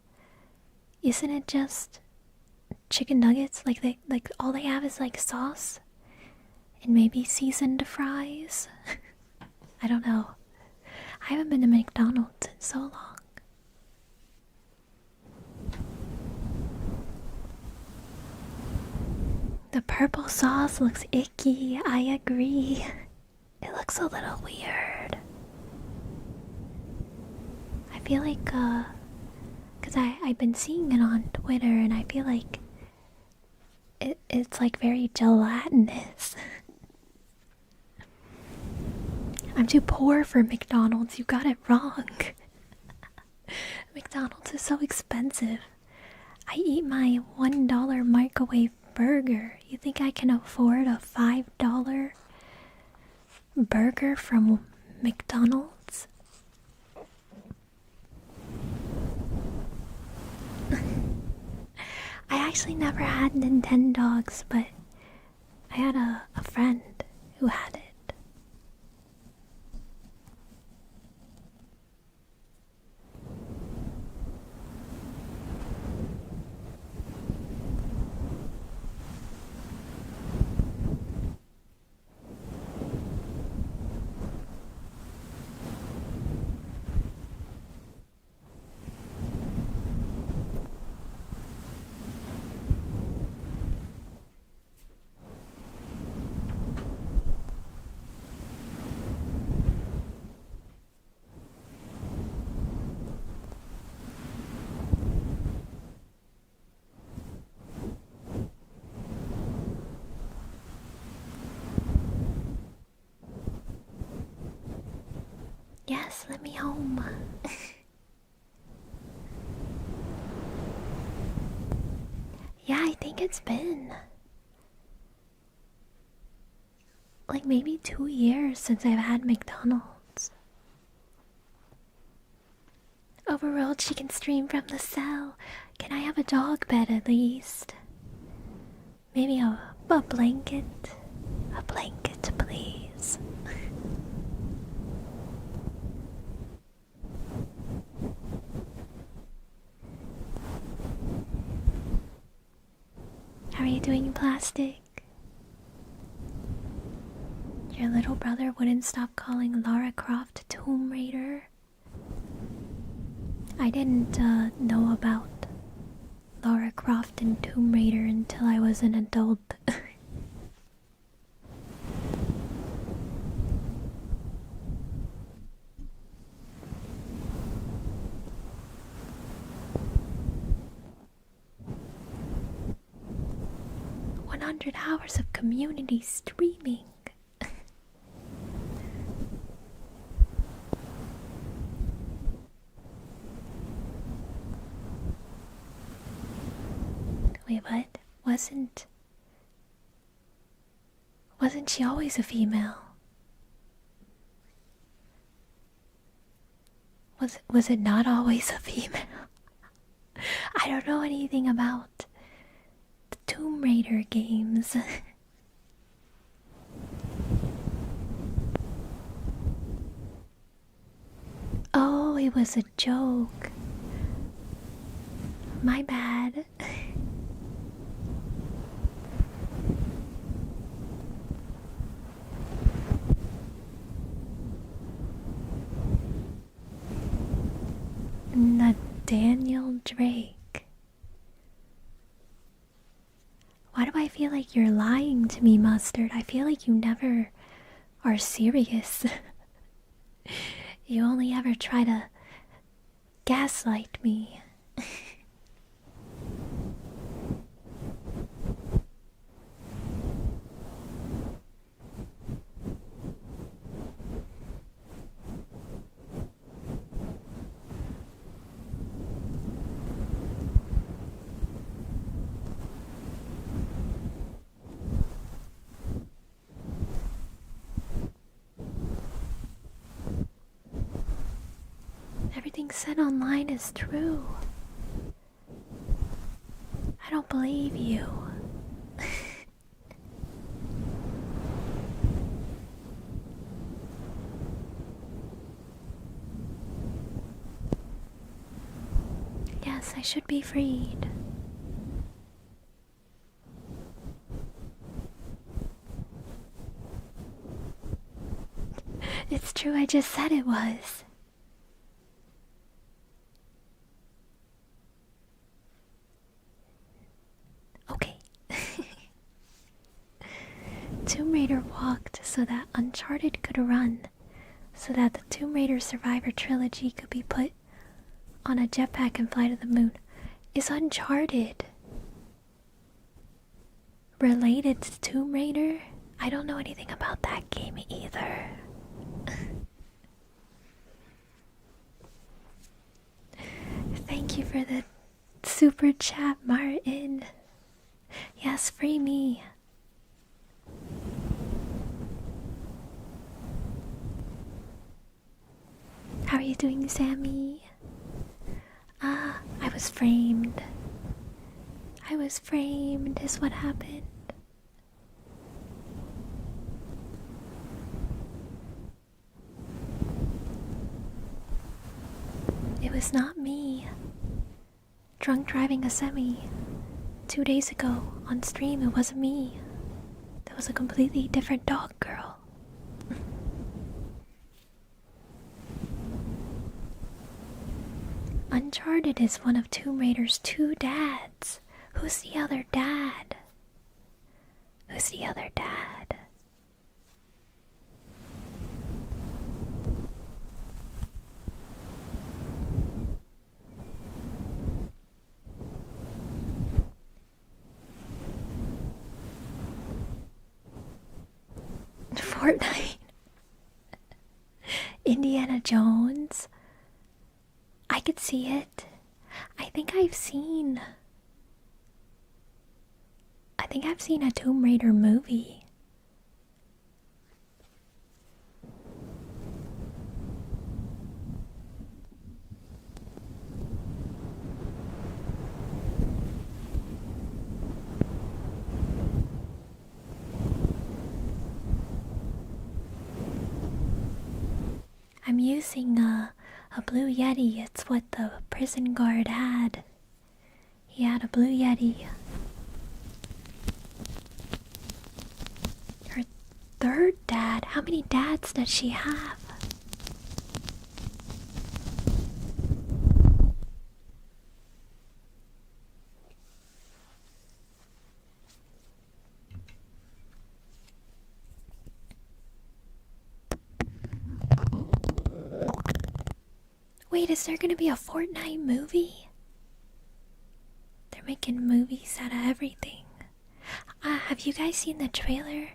Speaker 1: isn't it just chicken nuggets? Like all they have is like sauce and maybe seasoned fries. I don't know. I haven't been to McDonald's in so long. The purple sauce looks icky, I agree. It looks a little weird. I feel like, cause I've been seeing it on Twitter and I feel like it's like very gelatinous. I'm too poor for McDonald's, you got it wrong. McDonald's is so expensive. I eat my $1 microwave burger. You think I can afford a $5 burger from McDonald's? I actually never had Nintendogs, but I had a friend who had it. Yes, let me home. Yeah, I think it's been like maybe 2 years since I've had McDonald's. Overruled, she can stream from the cell. Can I have a dog bed at least? Maybe a blanket? A blanket, please. How are you doing, Plastic? Your little brother wouldn't stop calling Lara Croft Tomb Raider. I didn't know about Lara Croft and Tomb Raider until I was an adult. Hours of community streaming. Wait, what? Wasn't she always a female? Was it not always a female? I don't know anything about the Tomb Raider games. Oh, it was a joke. My bad. Nathaniel Drake. Why do I feel like you're lying to me, Mustard? I feel like you never are serious. You only ever try to gaslight me. Everything said online is true. I don't believe you. Yes, I should be freed. It's true, I just said it was. Okay. Tomb Raider walked so that Uncharted could run, so that the Tomb Raider Survivor trilogy could be put on a jetpack and fly to the moon. Is Uncharted related to Tomb Raider? I don't know anything about that game either. Thank you for the super chat, Martin. Yes, free me. How are you doing, Sammy? I was framed. I was framed is what happened. It was not me. Drunk driving a semi 2 days ago on stream, it wasn't me. That was a completely different dog girl. Uncharted is one of Tomb Raider's 2 dads. Who's the other dad? Who's the other dad? Fortnite. Indiana Jones. I could see it. I think I've seen a Tomb Raider movie. I'm using a Blue Yeti. It's what the prison guard had. He had a Blue Yeti. Her third dad? How many dads does she have? Wait, is there gonna be a Fortnite movie? They're making movies out of everything. Have you guys seen the trailer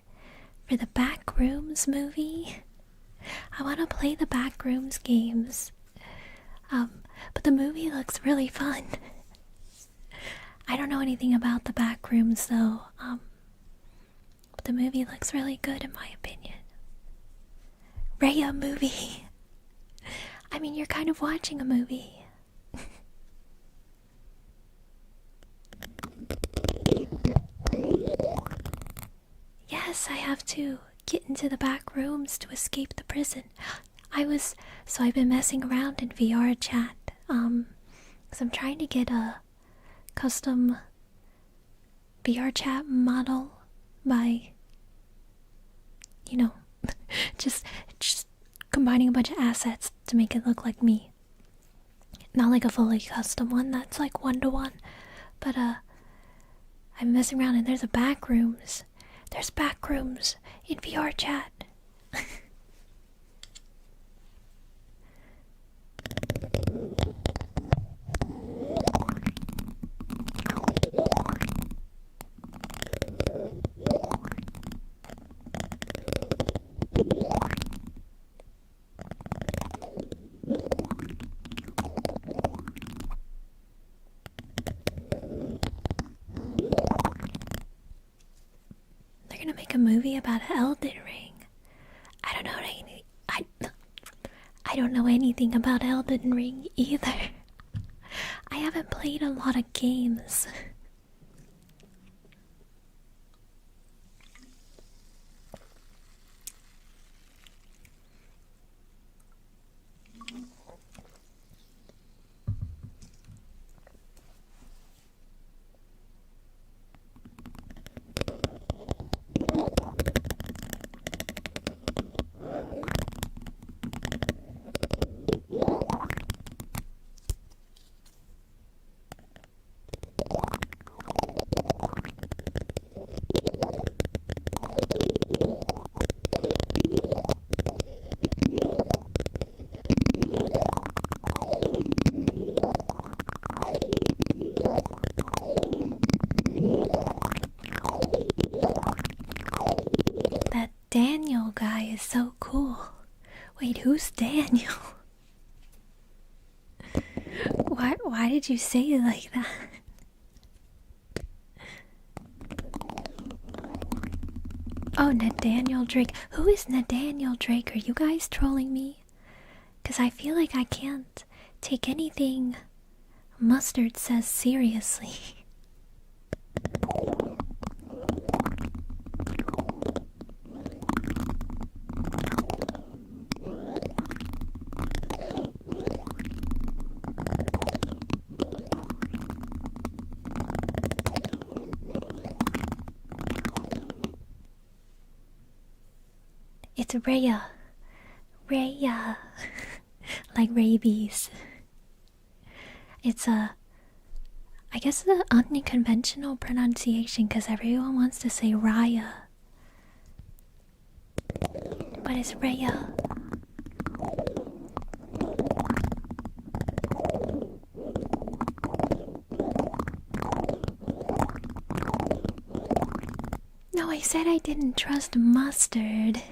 Speaker 1: for the Backrooms movie? I want to play the Backrooms games. But the movie looks really fun. I don't know anything about the Backrooms though. But the movie looks really good in my opinion. Raya movie. I mean, you're kind of watching a movie. Yes, I have to get into the back rooms to escape the prison. I've been messing around in VR chat, because I'm trying to get a custom VR chat model by, just combining a bunch of assets to make it look like me. Not like a fully custom one that's like 1-to-1, but I'm messing around and there's a back rooms. There's back rooms in VR chat. Make a movie about Elden Ring. I don't know anything about Elden Ring either. I haven't played a lot of games. is so cool. Wait, who's Daniel? Why did you say it like that? Oh, Nathaniel Drake. Who is Nathaniel Drake? Are you guys trolling me? Because I feel like I can't take anything Mustard says seriously. It's Rhea. Rhea. Like rabies. It's I guess the unconventional pronunciation because everyone wants to say Raya. But it's Rhea. No, I said I didn't trust Mustard.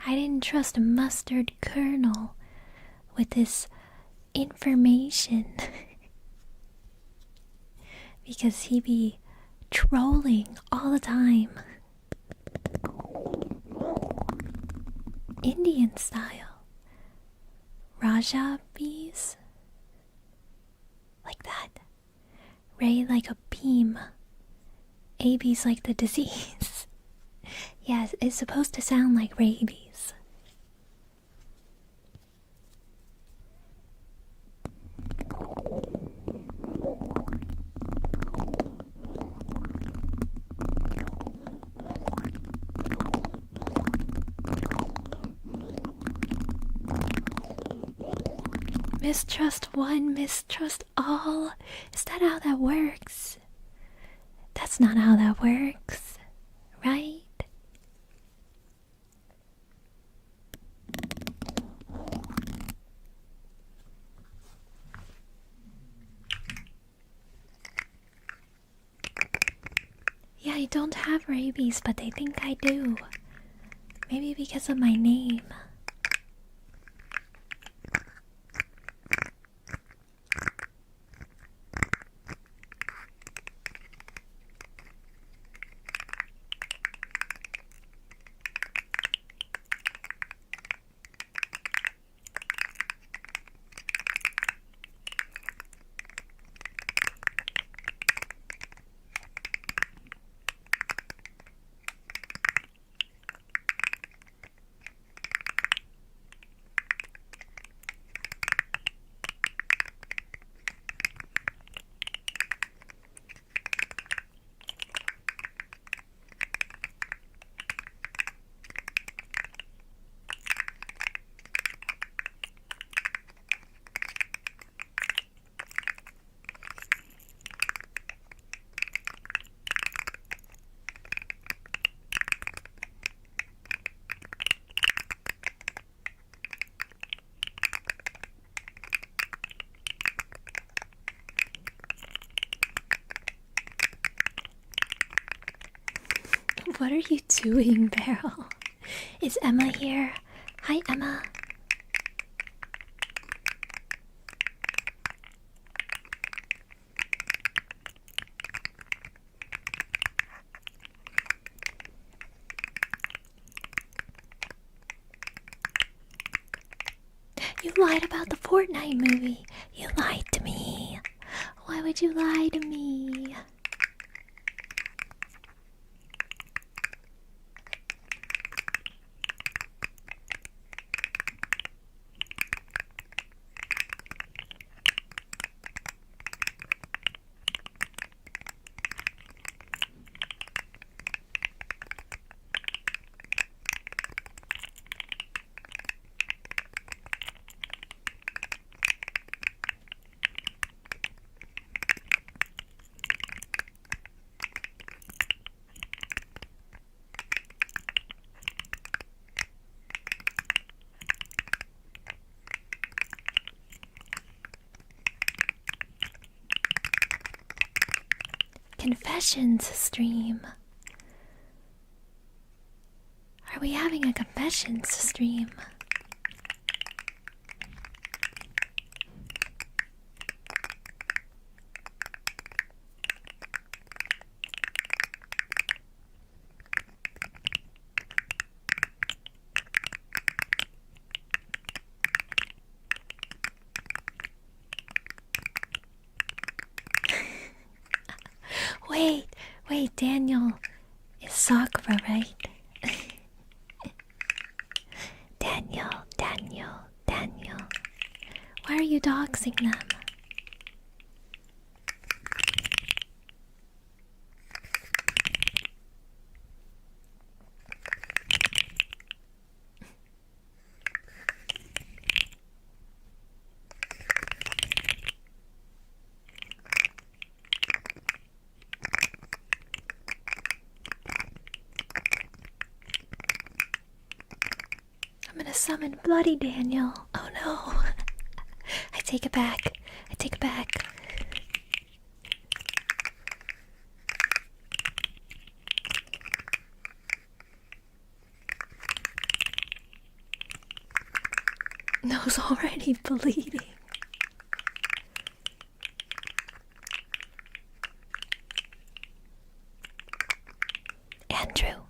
Speaker 1: I didn't trust Mustard Colonel with this information. Because he be trolling all the time. Indian style. Raja bees. Like that. Ray like a beam. AB's like the disease. Yes, it's supposed to sound like rabies. Mistrust one, mistrust all. Is that how that works? That's not how that works, right? Yeah, I don't have rabies, but they think I do. Maybe because of my name. What are you doing, Beryl? Is Emma here? Hi, Emma. You lied about the Fortnite movie. You lied to me. Why would you lie to me? Confessions stream. Are we having a confessions stream? Wait, Daniel is Sakura, right? Daniel. Why are you doxing them? I'm gonna summon Bloody Daniel. Oh no. I take it back. Nose already bleeding. Andrew.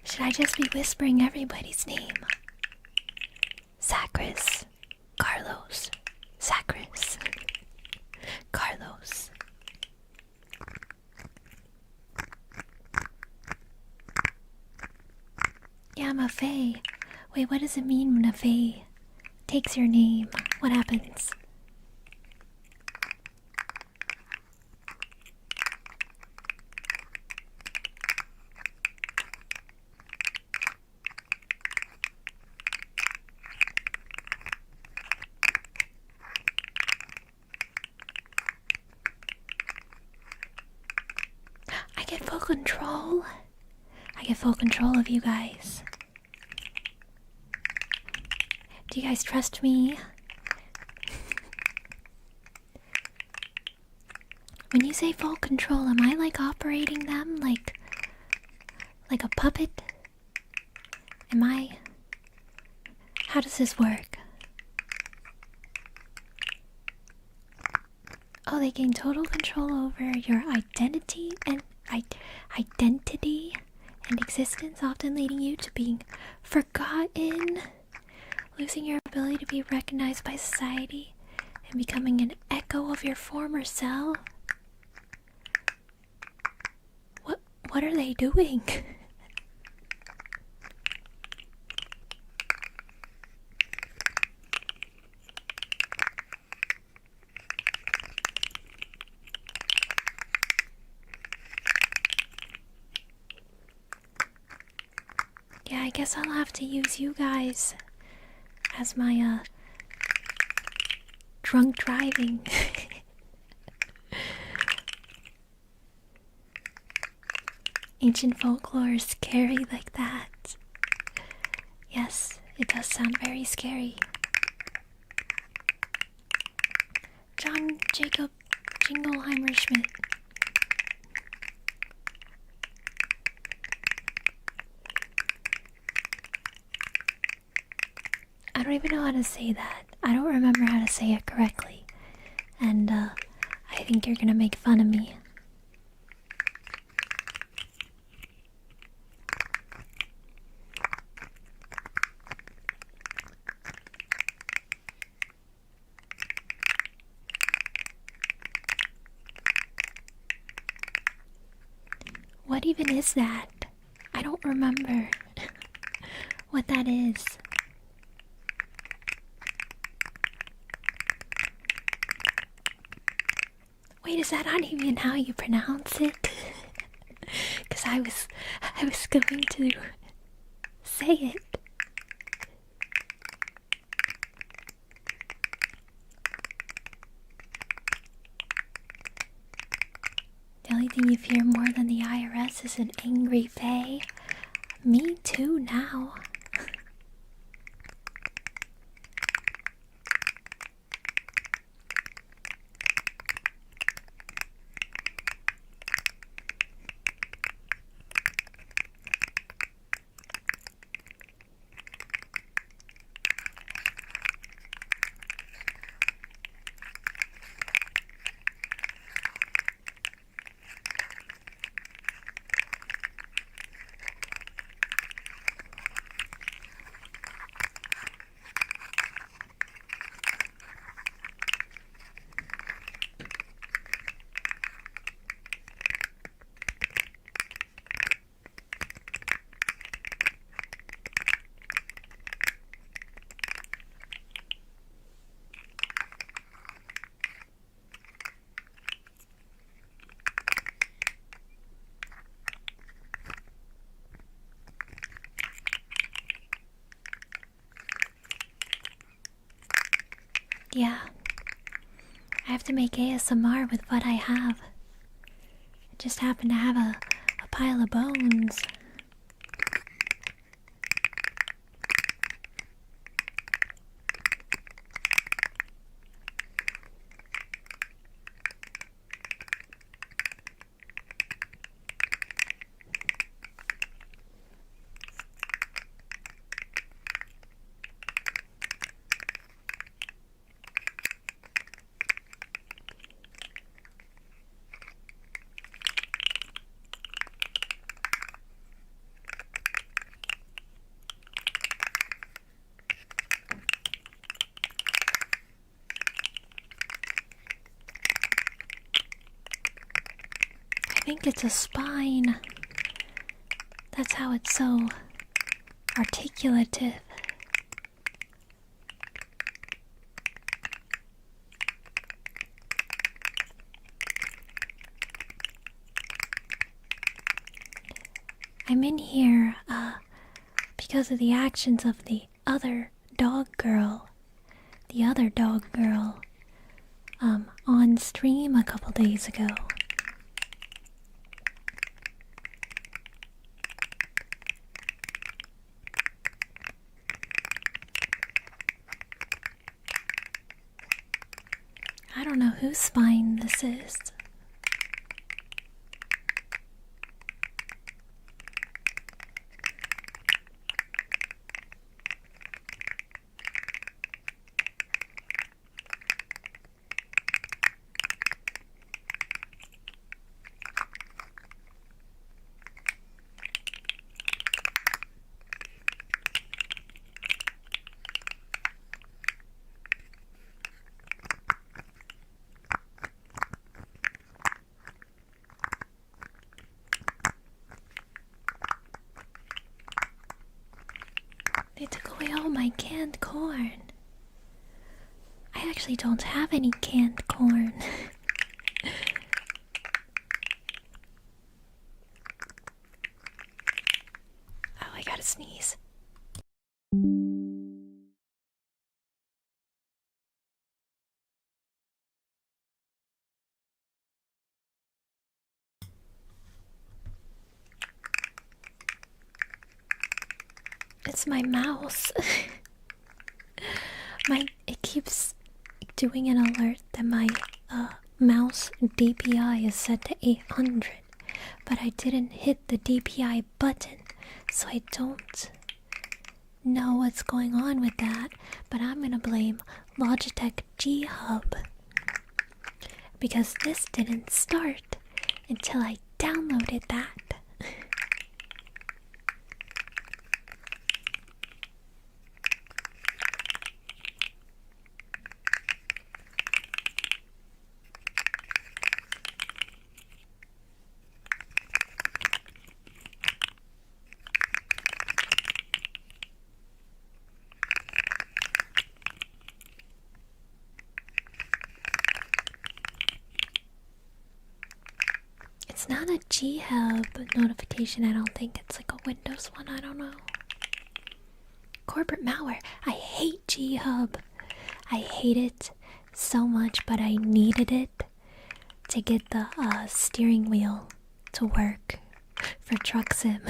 Speaker 1: Should I just be whispering everybody's name? Sacris. Carlos. Sacris. Carlos. Yeah, I'm a fae. Wait, what does it mean when a fae takes your name? What happens? I get full control. I get full control of you guys. Do you guys trust me? When you say full control, am I like operating them like a puppet? Am I? How does this work? Oh, they gain total control over your identity and existence, often leading you to being forgotten, losing your ability to be recognized by society, and becoming an echo of your former self. What are they doing? Yeah, I guess I'll have to use you guys as my drunk driving. Ancient folklore is scary like that. Yes, it does sound very scary. John Jacob Jingleheimer Schmidt. I don't even know how to say that. I don't remember how to say it correctly. And I think you're gonna make fun of me. What even is that? I don't remember what that is. Wait, is that not even how you pronounce it? Because I was going to say it. The only thing you fear more than the IRS is an angry fae. Me too now. Yeah, I have to make ASMR with what I have. I just happen to have a pile of bones. I think it's a spine. That's how it's so articulative. I'm in here, because of the actions of the other dog girl. The other dog girl, on stream a couple days ago. I don't know whose spine this is. They took away all my canned corn. I actually don't have any canned corn. Oh, I gotta sneeze. It's my mouse. It keeps doing an alert that my mouse DPI is set to 800, but I didn't hit the DPI button, so I don't know what's going on with that. But I'm gonna blame Logitech G Hub because this didn't start until I downloaded that. It's not a G-Hub notification, I don't think. It's like a Windows one, I don't know. Corporate malware. I hate G-Hub. I hate it so much, but I needed it to get the steering wheel to work for Truck Sim.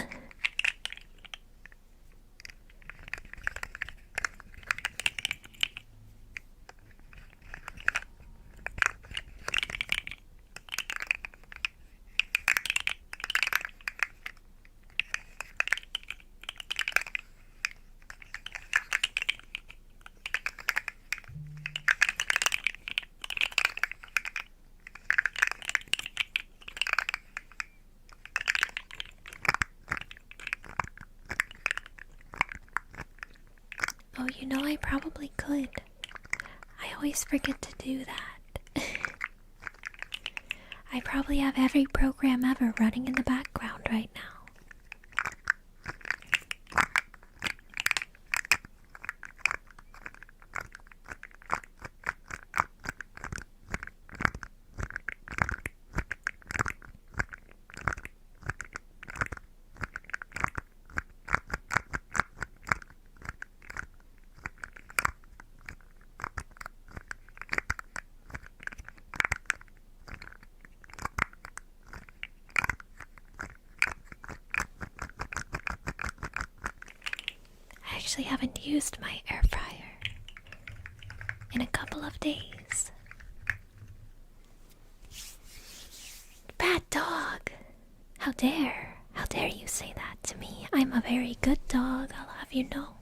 Speaker 1: Oh, you know, I probably could. I always forget to do that. I probably have every program ever running in the background right now. I actually haven't used my air fryer in a couple of days. Bad dog! How dare you say that to me? I'm a very good dog, I'll have you know.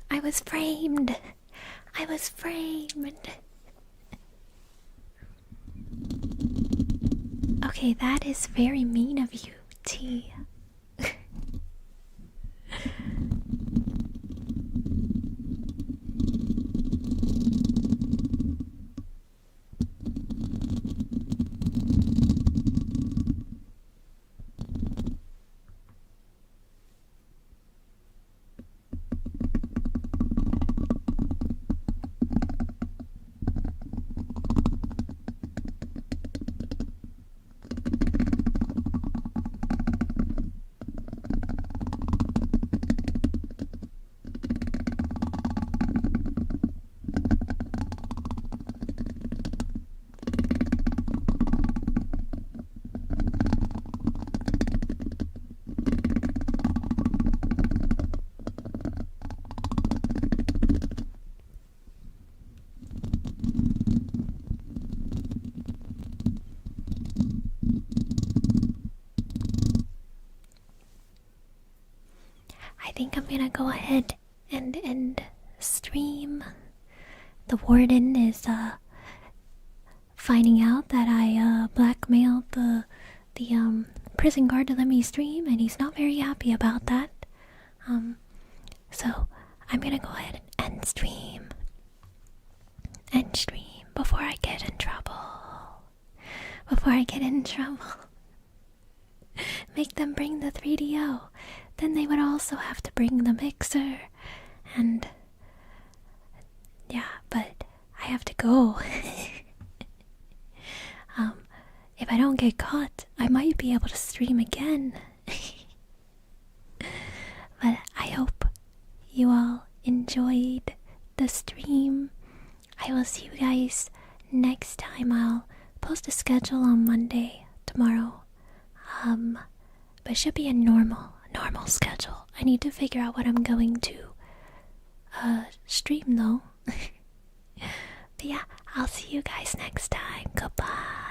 Speaker 1: I was framed. I was framed. Okay, that is very mean of you, T. I think I'm gonna go ahead and end stream. The warden is finding out that I blackmailed the prison guard to let me stream, and he's not very happy about that. So I'm gonna go ahead and end stream. End stream before I get in trouble. Before I get in trouble. Make them bring the 3DO. Then they would also have to bring the mixer. And yeah, but I have to go. If I don't get caught, I might be able to stream again. But I hope you all enjoyed the stream. I will see you guys next time. I'll post a schedule on Monday, tomorrow. But it should be a normal schedule. I need to figure out what I'm going to stream though. But yeah, I'll see you guys next time. Goodbye.